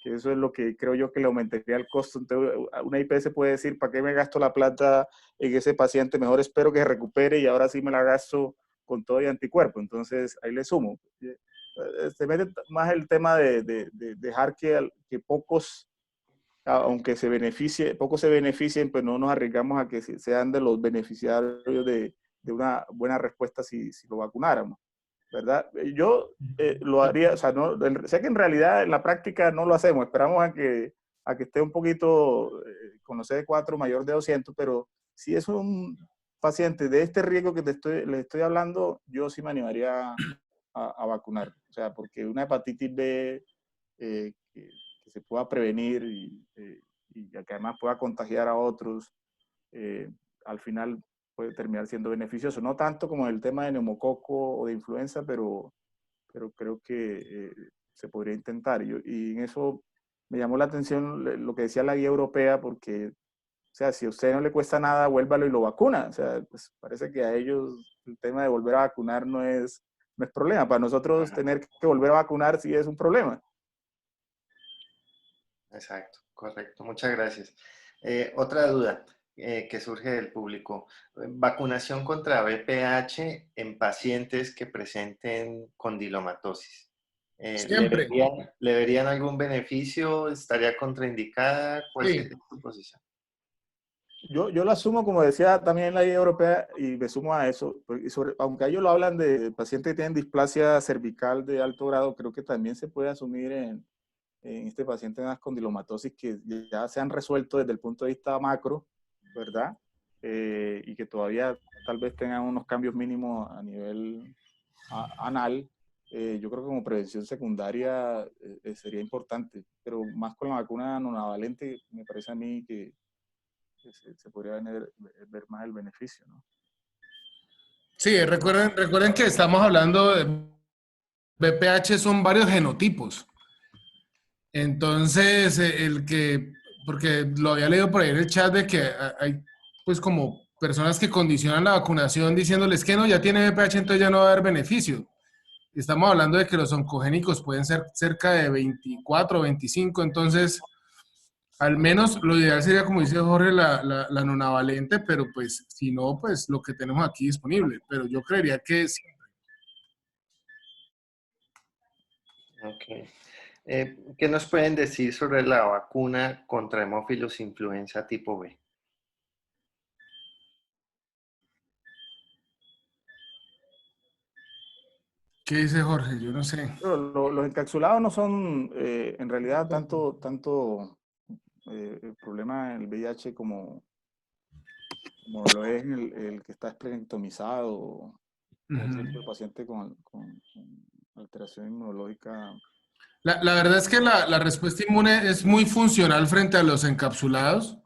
que eso es lo que creo yo que le aumentaría el costo. Entonces, una IPS puede decir, ¿para qué me gasto la plata en ese paciente? Mejor espero que se recupere y ahora sí me la gasto con todo y anticuerpo. Entonces, ahí le sumo. Se mete más el tema de dejar que pocos, aunque pocos se beneficien, pues no nos arriesgamos a que sean de los beneficiarios de una buena respuesta si lo vacunáramos, ¿verdad? Yo lo haría, o sea, no, sé que en realidad en la práctica no lo hacemos, esperamos a que esté un poquito con los CD4 mayor de 200, pero si es un paciente de este riesgo que les estoy hablando, yo sí me animaría a vacunar, o sea, porque una hepatitis B que se pueda prevenir y que además pueda contagiar a otros, eh, al final puede terminar siendo beneficioso. No tanto como el tema de neumococo o de influenza, pero creo que se podría intentar. Y en eso me llamó la atención lo que decía la guía europea, porque, o sea, si a usted no le cuesta nada, vuélvalo y lo vacuna. O sea, pues parece que a ellos el tema de volver a vacunar no es problema. Para nosotros tener que volver a vacunar sí es un problema. Exacto, correcto. Muchas gracias. Otra duda que surge del público. Vacunación contra VPH en pacientes que presenten condilomatosis. Siempre. ¿Le verían algún beneficio? ¿Estaría contraindicada? ¿Cuál Sí. sería su posición? Yo lo asumo, como decía también la guía europea, y me sumo a eso, aunque ellos lo hablan de pacientes que tienen displasia cervical de alto grado, creo que también se puede asumir en este paciente en las condilomatosis que ya se han resuelto desde el punto de vista macro, ¿verdad? Y que todavía tal vez tengan unos cambios mínimos a nivel anal. Yo creo que como prevención secundaria sería importante, pero más con la vacuna nonavalente, me parece a mí que se podría ver más el beneficio, ¿no? Sí, recuerden que estamos hablando de VPH, son varios genotipos. Entonces, porque lo había leído por ahí en el chat de que hay pues como personas que condicionan la vacunación diciéndoles que no, ya tiene VPH, entonces ya no va a haber beneficio. Estamos hablando de que los oncogénicos pueden ser cerca de 24 o 25, entonces al menos lo ideal sería, como dice Jorge, la nonavalente, pero pues si no, pues lo que tenemos aquí disponible. Pero yo creería que sí. Ok. ¿Qué nos pueden decir sobre la vacuna contra hemófilos influenza tipo B? ¿Qué dice Jorge? Yo no sé. Pero los encapsulados no son en realidad tanto el problema en el VIH como lo es el que está esplenectomizado o otro tipo de paciente con alteración inmunológica. La verdad es que la respuesta inmune es muy funcional frente a los encapsulados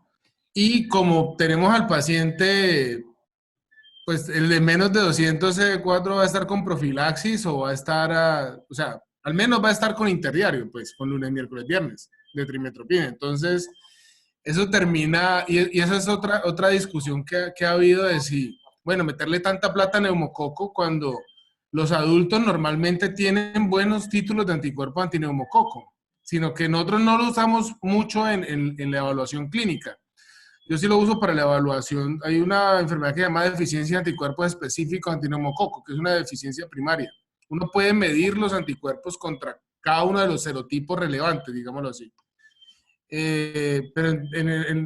y como tenemos al paciente, pues el de menos de 204 va a estar con profilaxis o va a estar, o sea, al menos va a estar con interdiario, pues con lunes, miércoles, viernes de trimetropina. Entonces, eso termina, y esa es otra discusión que ha habido de si, bueno, meterle tanta plata a neumococo cuando los adultos normalmente tienen buenos títulos de anticuerpo antineumococo, sino que nosotros no lo usamos mucho en la evaluación clínica. Yo sí lo uso para la evaluación. Hay una enfermedad que se llama deficiencia de anticuerpos específicos antineumococo, que es una deficiencia primaria. Uno puede medir los anticuerpos contra cada uno de los serotipos relevantes, digámoslo así. Pero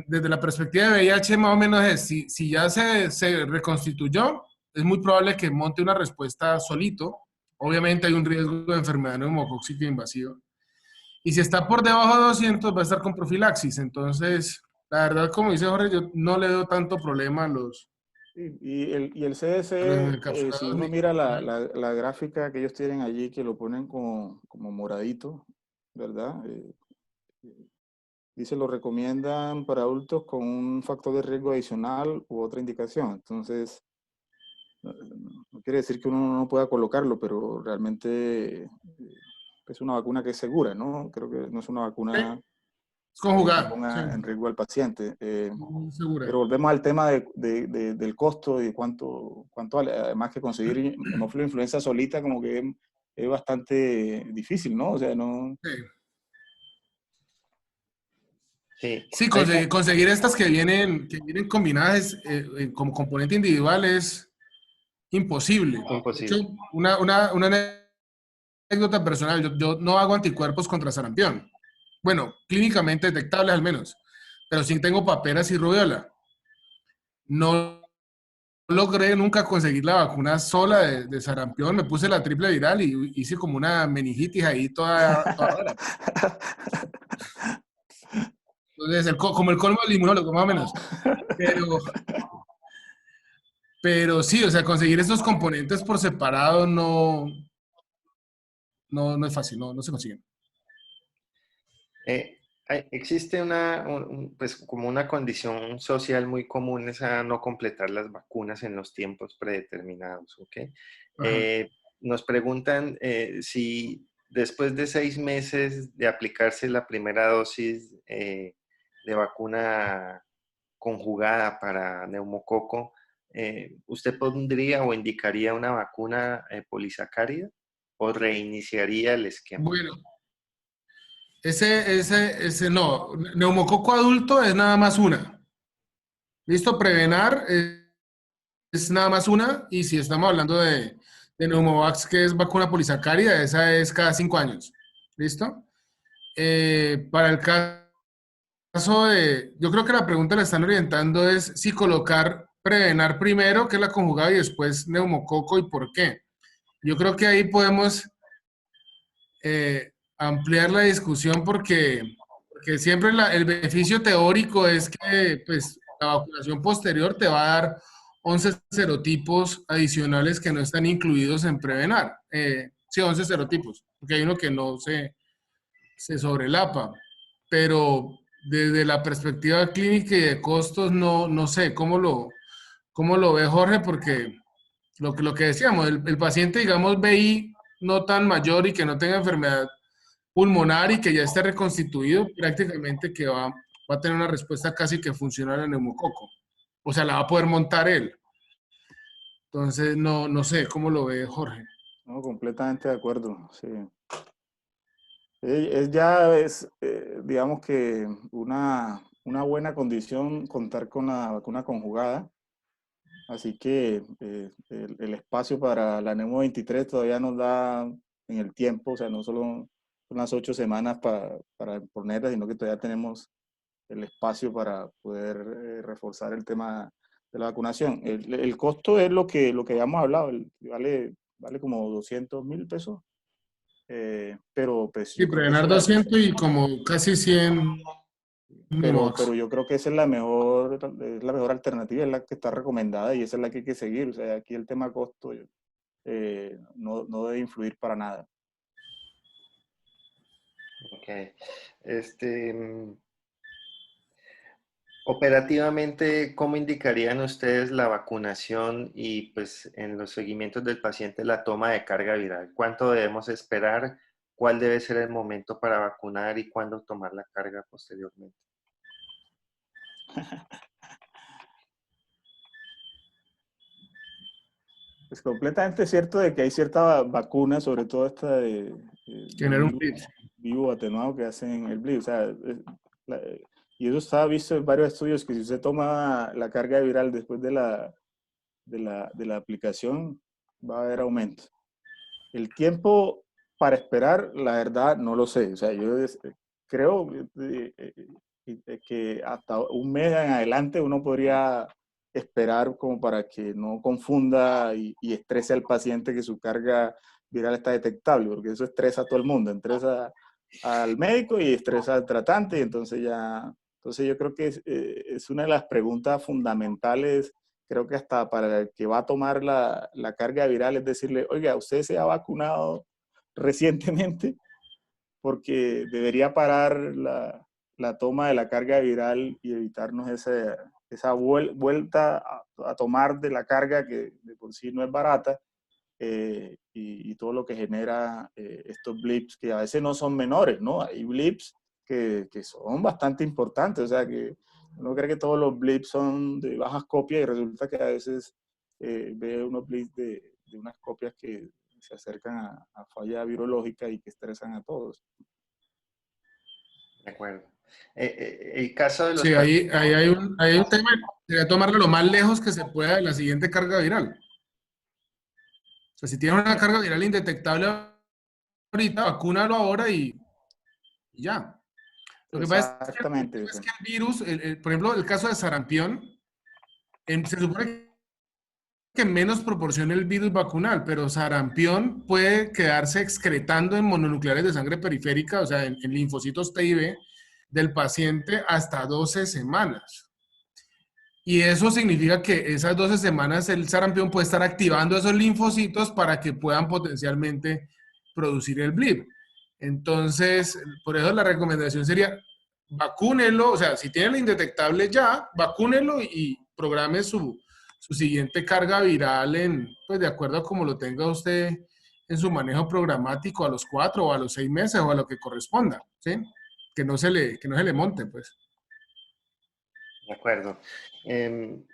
desde la perspectiva de VIH, más o menos es, si ya se reconstituyó, es muy probable que monte una respuesta solito. Obviamente hay un riesgo de enfermedad neumocóxica invasiva. Y si está por debajo de 200, va a estar con profilaxis. Entonces, la verdad, como dice Jorge, yo no le doy tanto problema a Y el los CDC, si encapsulados uno ni. mira la gráfica que ellos tienen allí, que lo ponen como moradito, ¿verdad? Dice, lo recomiendan para adultos con un factor de riesgo adicional u otra indicación. Entonces, no quiere decir que uno no pueda colocarlo, pero realmente es una vacuna que es segura, ¿no? Creo que no es una Sí, vacuna es que conjugada, sí, ponga en riesgo al paciente. muy segura. Pero volvemos al tema del costo y cuánto vale. Además que conseguir hemófilo influenza solita como que es bastante difícil, ¿no? O sea, no... Sí, Sí, sí, hay, conseguir estas que vienen combinadas como componente individual es imposible. De hecho, imposible. una anécdota personal, yo no hago anticuerpos contra sarampión. Bueno, clínicamente detectables al menos, pero sí tengo paperas y rubiola. No logré nunca conseguir la vacuna sola de sarampión, me puse la triple viral y hice como una meningitis ahí toda rara. Entonces, como el colmo del inmunólogo, más o menos. Pero, pero sí, o sea, conseguir estos componentes por separado no es fácil, no se consiguen. Existe pues como una condición social muy común es a no completar las vacunas en los tiempos predeterminados, ¿ok? Ajá. Nos preguntan si después de 6 meses de aplicarse la primera dosis de vacuna conjugada para neumococo, ¿usted pondría o indicaría una vacuna polisacárida o reiniciaría el esquema? Bueno, ese no. Neumococo adulto es nada más una. Listo, Prevenar es nada más una. Y si estamos hablando de Pneumovax, que es vacuna polisacárida, esa es cada 5 años. ¿Listo? Para el caso yo creo que la pregunta la están orientando es si colocar Prevenar primero, que es la conjugada, y después neumococo y por qué. Yo creo que ahí podemos ampliar la discusión porque siempre el beneficio teórico es que pues, la vacunación posterior te va a dar 11 serotipos adicionales que no están incluidos en Prevenar. Sí, 11 serotipos, porque hay uno que no se sobrelapa, pero desde la perspectiva clínica y de costos no sé cómo lo ve Jorge, porque lo que decíamos, el paciente, digamos, BI no tan mayor y que no tenga enfermedad pulmonar y que ya esté reconstituido, prácticamente que va a tener una respuesta casi que funcional al neumococo. O sea, la va a poder montar él. Entonces, no sé cómo lo ve Jorge. No, completamente de acuerdo, sí. Ya es, digamos que una buena condición contar con la vacuna conjugada. Así que el espacio para la NEMO 23 todavía nos da en el tiempo, o sea, no solo son las 8 semanas para ponerla, sino que todavía tenemos el espacio para poder reforzar el tema de la vacunación. El costo es lo que habíamos hablado, vale como 200.000 pesos, pero pues Sí, yo creo que esa Prevenar es la, 200 y como casi 100 pero Pneumovax. yo creo que esa es la mejor alternativa, es la que está recomendada y esa es la que hay que seguir. O sea, aquí el tema costo no debe influir para nada. Ok. Este, operativamente, ¿cómo indicarían ustedes la vacunación y pues en los seguimientos del paciente la toma de carga viral? ¿Cuánto debemos esperar? ¿Cuál debe ser el momento para vacunar y cuándo tomar la carga posteriormente? Es completamente cierto de que hay cierta vacuna, sobre todo esta del Tener un virus blip. vivo atenuado que hacen el blip. O sea, la- y eso está visto en varios estudios que si usted toma la carga viral después de la aplicación, va a haber aumento. El tiempo para esperar, la verdad, no lo sé. O sea, creo que hasta un mes en adelante uno podría esperar como para que no confunda y estrese al paciente que su carga viral está detectable, porque eso estresa a todo el mundo, estresa al médico y estresa al tratante, y entonces ya, entonces yo creo que es una de las preguntas fundamentales, creo que hasta para el que va a tomar la carga viral, es decirle, oiga, ¿usted se ha vacunado recientemente? Porque debería parar la toma de la carga viral y evitarnos esa vuelta a tomar de la carga que de por sí no es barata, y todo lo que genera estos blips que a veces no son menores, ¿no? Hay blips que son bastante importantes, o sea que uno cree que todos los blips son de bajas copias y resulta que a veces ve unos blips de unas copias que se acercan a falla virológica y que estresan a todos. De acuerdo. El caso de los Sí, pacientes, ahí hay un tema, sería tomarlo lo más lejos que se pueda de la siguiente carga viral. O sea, si tiene una carga viral indetectable ahorita, vacúnalo ahora y ya. Lo que pasa Exactamente es eso. que el virus, por ejemplo, el caso de sarampión, se supone que en menos proporciona el virus vacunal, pero sarampión puede quedarse excretando en mononucleares de sangre periférica, o sea, en linfocitos T y B del paciente hasta 12 semanas. Y eso significa que esas 12 semanas el sarampión puede estar activando esos linfocitos para que puedan potencialmente producir el blip. Entonces, por eso la recomendación sería vacúnelo, o sea, si tiene el indetectable ya, vacúnelo y programe su siguiente carga viral pues de acuerdo a como lo tenga usted en su manejo programático a los 4 o a los 6 meses o a lo que corresponda, ¿sí? Que no se le monte, pues. de acuerdo. Em,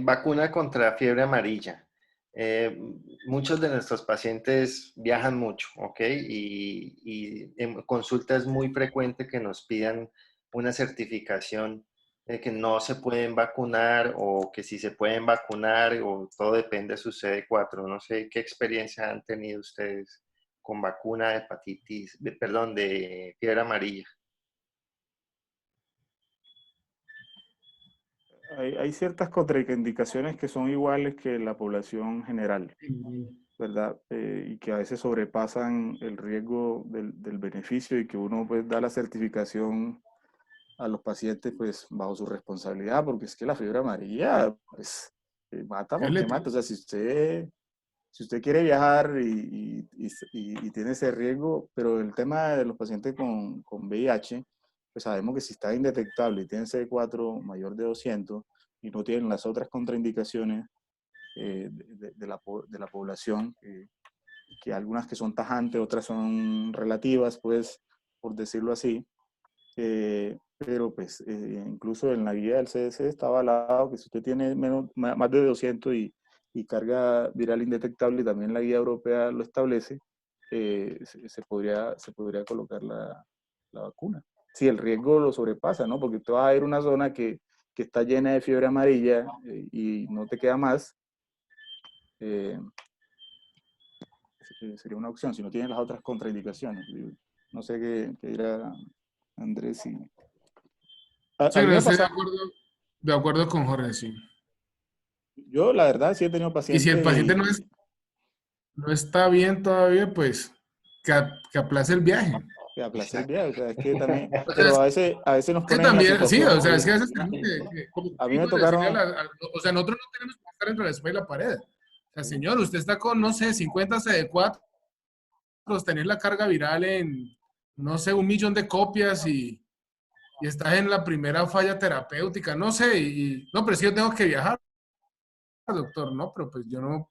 Vacuna contra fiebre amarilla. Eh, Muchos de nuestros pacientes viajan mucho, ¿ok? Y en consulta es muy frecuente que nos pidan una certificación de que no se pueden vacunar o que si se pueden vacunar o todo depende de su CD4. No sé qué experiencia han tenido ustedes con vacuna de hepatitis, perdón, de fiebre amarilla. Hay ciertas contraindicaciones que son iguales que la población general, ¿verdad? Y que a veces sobrepasan el riesgo del beneficio y que uno pues da la certificación a los pacientes pues bajo su responsabilidad, porque es que la fiebre amarilla pues mata Es porque letal. mata. O sea, si usted quiere viajar y tiene ese riesgo, pero el tema de los pacientes con VIH, pues sabemos que si está indetectable y tiene CD4 mayor de 200 y no tienen las otras contraindicaciones de la población, que algunas que son tajantes, otras son relativas, pues, por decirlo así, pero pues incluso en la guía del CDC está avalado que si usted tiene más de 200 y carga viral indetectable, y también la guía europea lo establece, se podría colocar la vacuna. Si el riesgo lo sobrepasa, ¿no? Porque tú vas a ir a una zona que está llena de fiebre amarilla y no te queda más, eh, sería una opción, si no tienes las otras contraindicaciones. No sé qué dirá Andrés. A Sí, mí no me estoy pasa, de acuerdo con Jorge, sí. yo la verdad sí he tenido Y si el pacientes paciente no está bien todavía, pues que aplace el viaje. que aplacé el Exacto. viaje, o sea, es que también, O sea, pero es a veces nos que ponen en la también, sí, situación, o sea, es que a veces tenemos como a mí me médicos, decirle tocaron, o sea, nosotros no tenemos que estar entre la espalda y la pared. O sea, señor, usted está con, no sé, 50 CD4, tener la carga viral en, no sé, 1 millón de copias y estás en la primera falla terapéutica, no sé, no, pero sí yo tengo que viajar, doctor, no, pero pues yo no.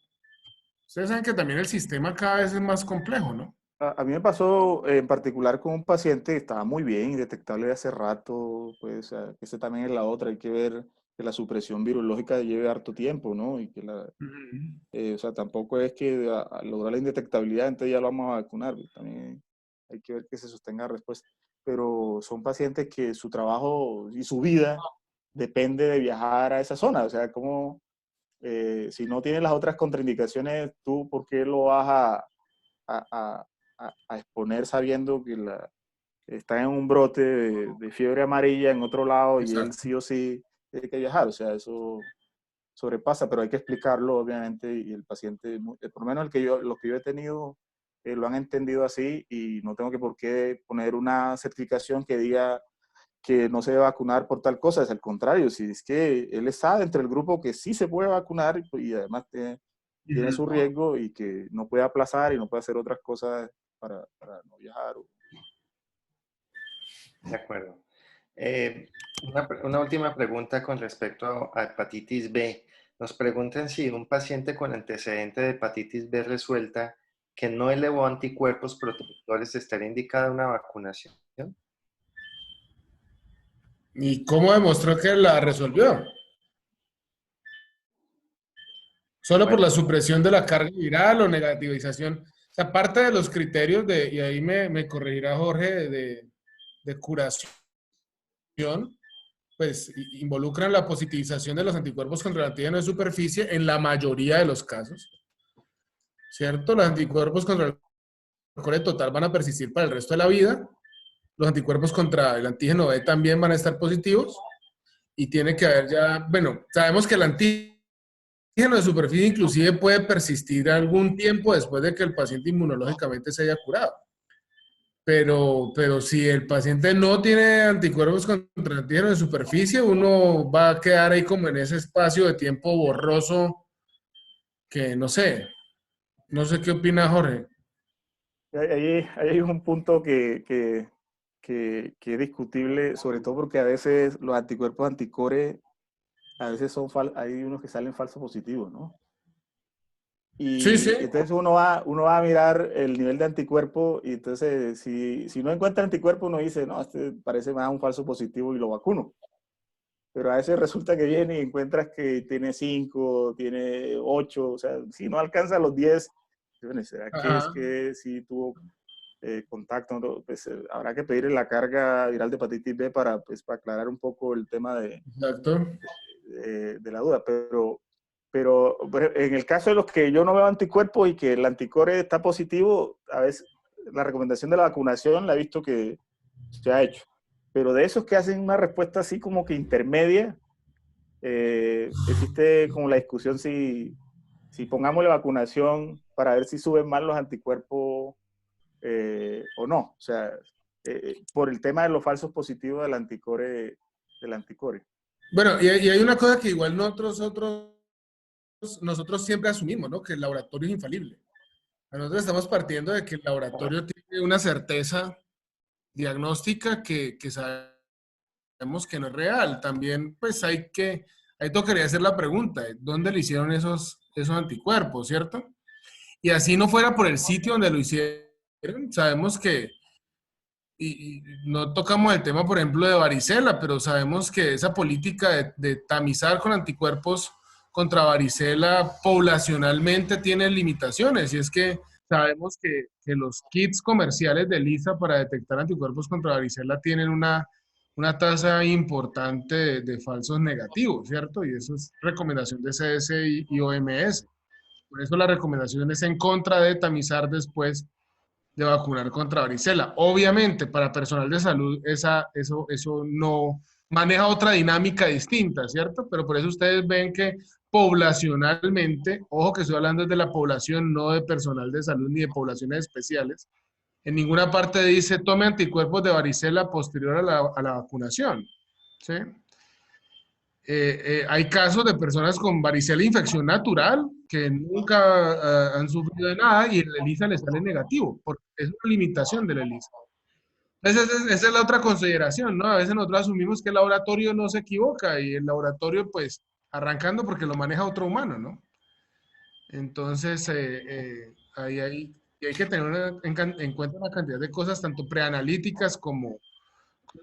Ustedes saben que también el sistema cada vez es más complejo, ¿no? A mí me pasó en particular con un paciente que estaba muy bien, indetectable de hace rato, pues ese también es la otra, hay que ver que la supresión virológica lleve harto tiempo, ¿no? Y que Ujú. o sea, tampoco es que a lograr la indetectabilidad, entonces ya lo vamos a vacunar, pues, también hay que ver que se sostenga la respuesta. Pero son pacientes que su trabajo y su vida depende de viajar a esa zona, o sea, como si no tienes las otras contraindicaciones, tú, ¿por qué lo vas a, a- a exponer sabiendo que está en un brote de fiebre amarilla en otro lado y él Exacto. sí o sí tiene que viajar? O sea, eso sobrepasa, pero hay que explicarlo, obviamente, y el paciente, por lo menos los que yo he tenido, lo han entendido así y no tengo que por qué poner una certificación que diga que no se debe vacunar por tal cosa, es al contrario, si es que él está dentro del grupo que sí se puede vacunar y además tiene su Ujú. riesgo y que no puede aplazar y no puede hacer otras cosas para no viajar. De acuerdo. Una última pregunta con respecto a hepatitis B. Nos preguntan si un paciente con antecedente de hepatitis B resuelta que no elevó anticuerpos protectores estaría indicada una vacunación. ¿Y cómo demostró que la resolvió? Solo por Bueno, la supresión de la carga viral o negativización. O sea, parte de los criterios y ahí me corregirá Jorge, de curación, pues involucran la positivización de los anticuerpos contra el antígeno de superficie en la mayoría de los casos, ¿cierto? Los anticuerpos contra el core total van a persistir para el resto de la vida. Los anticuerpos contra el antígeno B también van a estar positivos y tiene que haber ya, bueno, sabemos que el antígeno de superficie inclusive puede persistir algún tiempo después de que el paciente inmunológicamente se haya curado. Pero si el paciente no tiene anticuerpos contra antígeno de superficie, uno va a quedar ahí como en ese espacio de tiempo borroso que no sé qué opina Jorge. Ahí hay un punto que es discutible, sobre todo porque a veces los anticuerpos anticore, a veces hay unos que salen falsos positivos, ¿no? Sí, sí. Y entonces uno va a mirar el nivel de anticuerpo y entonces si no encuentra anticuerpo uno dice, no, este parece más un falso positivo y lo vacuno. Pero a veces resulta que viene y encuentras que tiene 5, tiene 8, o sea, si no alcanza los 10, bueno, ¿será que es Ajá, que si tuvo contacto? ¿No? Pues habrá que pedirle la carga viral de hepatitis B pues, para aclarar un poco el tema exacto. de la duda, pero en el caso de los que yo no veo anticuerpos y que el anticore está positivo, a veces la recomendación de la vacunación la he visto que se ha hecho. Pero de esos que hacen una respuesta así como que intermedia, existe como la discusión si pongamos la vacunación para ver si suben más los anticuerpos o no. O sea, por el tema de los falsos positivos del anticore. Bueno, y hay una cosa que igual nosotros siempre asumimos, ¿no? Que el laboratorio es infalible. Nosotros estamos partiendo de que el laboratorio tiene una certeza diagnóstica que sabemos que no es real. También, pues ahí tocaría hacer la pregunta, ¿dónde le hicieron esos anticuerpos, cierto? Y así no fuera por el sitio donde lo hicieron, sabemos y no tocamos el tema, por ejemplo, de varicela, pero sabemos que esa política de tamizar con anticuerpos contra varicela poblacionalmente tiene limitaciones, y es que sabemos que los kits comerciales de ELISA para detectar anticuerpos contra varicela tienen una tasa importante de falsos negativos, ¿cierto? Y eso es recomendación de CDC y OMS. Por eso la recomendación es en contra de tamizar después de vacunar contra varicela. Obviamente, para personal de salud, eso no maneja otra dinámica distinta, ¿cierto? Pero por eso ustedes ven que poblacionalmente, ojo que estoy hablando de la población, no de personal de salud ni de poblaciones especiales, en ninguna parte dice tome anticuerpos de varicela posterior a la vacunación, ¿sí? Hay casos de personas con varicela infección natural que nunca han sufrido de nada y el ELISA les sale negativo, porque es una limitación del ELISA. Esa es la otra consideración, ¿no? A veces nosotros asumimos que el laboratorio no se equivoca y el laboratorio, pues, arrancando porque lo maneja otro humano, ¿no? Entonces, ahí hay y hay que tener en cuenta una cantidad de cosas, tanto preanalíticas como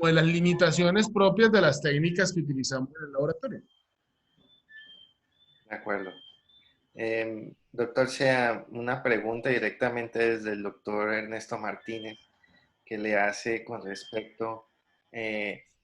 de las limitaciones propias de las técnicas que utilizamos en el laboratorio. De acuerdo. Doctor Sea, una pregunta directamente desde el doctor Ernesto Martínez que le hace con respecto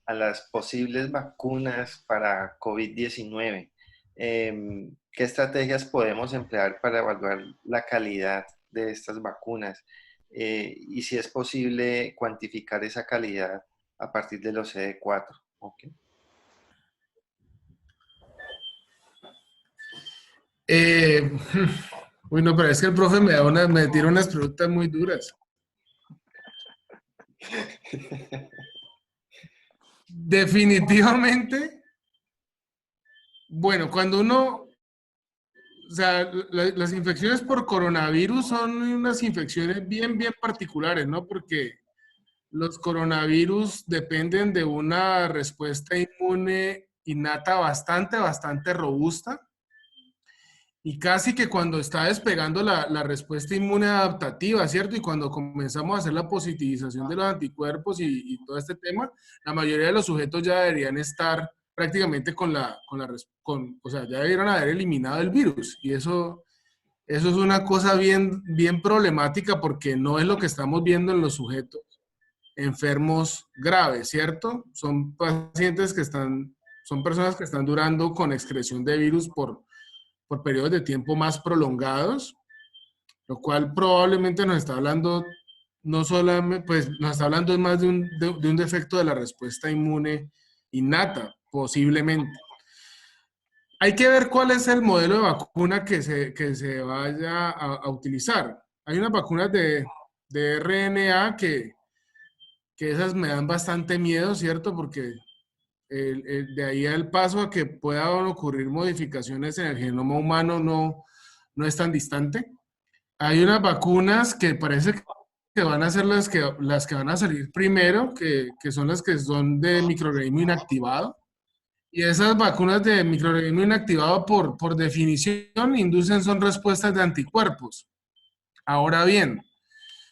a las posibles vacunas para COVID-19. ¿Qué estrategias podemos emplear para evaluar la calidad de estas vacunas? Y si es posible cuantificar esa calidad a partir de los CD4. ¿Ok? Eh, uy, no, pero es que el profe me tira unas preguntas muy duras. Definitivamente, bueno, cuando uno, o sea, las infecciones por coronavirus son unas infecciones bien particulares, ¿no? Porque los coronavirus dependen de una respuesta inmune innata bastante robusta. Y casi que cuando está despegando la respuesta inmune adaptativa, ¿cierto? Y cuando comenzamos a hacer la positivización de los anticuerpos y todo este tema, la mayoría de los sujetos ya deberían estar prácticamente o sea, ya debieron haber eliminado el virus. Y eso es una cosa bien problemática porque no es lo que estamos viendo en los sujetos enfermos graves, ¿cierto? Son pacientes son personas que están durando con excreción de virus por periodos de tiempo más prolongados, lo cual probablemente nos está hablando, no solamente, pues nos está hablando más de un defecto de la respuesta inmune innata, posiblemente. Hay que ver cuál es el modelo de vacuna que se vaya a utilizar. Hay unas vacunas de RNA que esas me dan bastante miedo, ¿cierto? Porque de ahí al paso a que puedan ocurrir modificaciones en el genoma humano no es tan distante. Hay unas vacunas que parece que van a ser las que van a salir primero, que son las que son de microorganismo inactivado. Y esas vacunas de microorganismo inactivado, por definición, inducen son respuestas de anticuerpos. Ahora bien,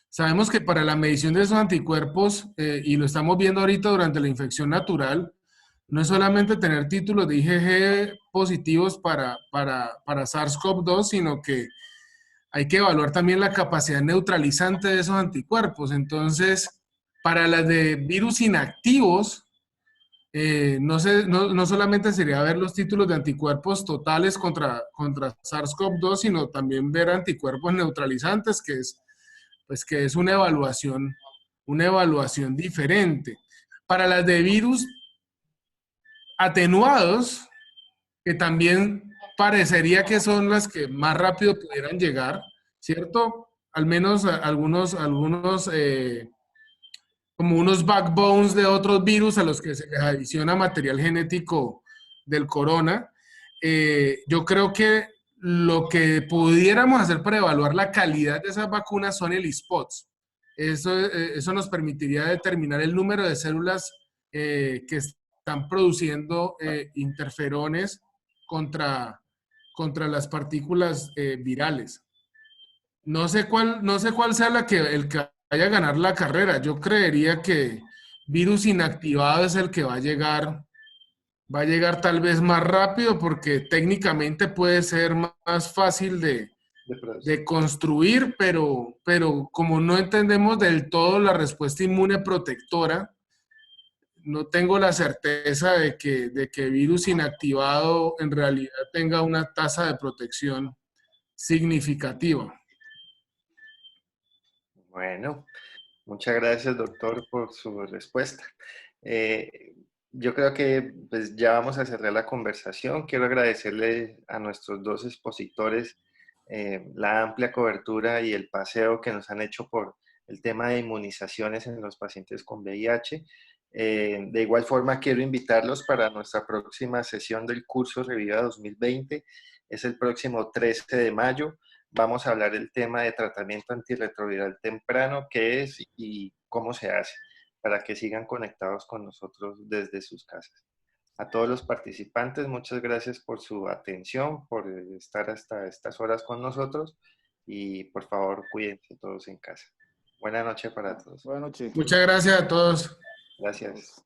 sabemos que para la medición de esos anticuerpos, y lo estamos viendo ahorita durante la infección natural, no es solamente tener títulos de IgG positivos para SARS-CoV-2, sino que hay que evaluar también la capacidad neutralizante de esos anticuerpos. Entonces, para las de virus inactivos, no solamente sería ver los títulos de anticuerpos totales contra SARS-CoV-2, sino también ver anticuerpos neutralizantes, que es una evaluación diferente. Para las de virus atenuados, que también parecería que son las que más rápido pudieran llegar, ¿cierto? Al menos como unos backbones de otros virus a los que se les adiciona material genético del corona. Yo creo que lo que pudiéramos hacer para evaluar la calidad de esas vacunas son el spots. Eso nos permitiría determinar el número de células que están produciendo interferones contra las partículas virales. No sé cuál sea el que vaya a ganar la carrera. Yo creería que virus inactivado es el que va a llegar tal vez más rápido porque técnicamente puede ser más fácil de construir, pero como no entendemos del todo la respuesta inmune protectora, no tengo la certeza de que virus inactivado en realidad tenga una tasa de protección significativa. Bueno, muchas gracias, doctor, por su respuesta. Eh, yo creo que pues, ya vamos a cerrar la conversación. Quiero agradecerle a nuestros dos expositores la amplia cobertura y el paseo que nos han hecho por el tema de inmunizaciones en los pacientes con VIH. De igual forma, quiero invitarlos para nuestra próxima sesión del curso Reviva 2020. Es el próximo 13 de mayo. Vamos a hablar del tema de tratamiento antirretroviral temprano, qué es y cómo se hace, para que sigan conectados con nosotros desde sus casas. A todos los participantes, muchas gracias por su atención, por estar hasta estas horas con nosotros y por favor cuídense todos en casa. Buenas noches para todos. Buenas noches. Muchas gracias a todos. Gracias.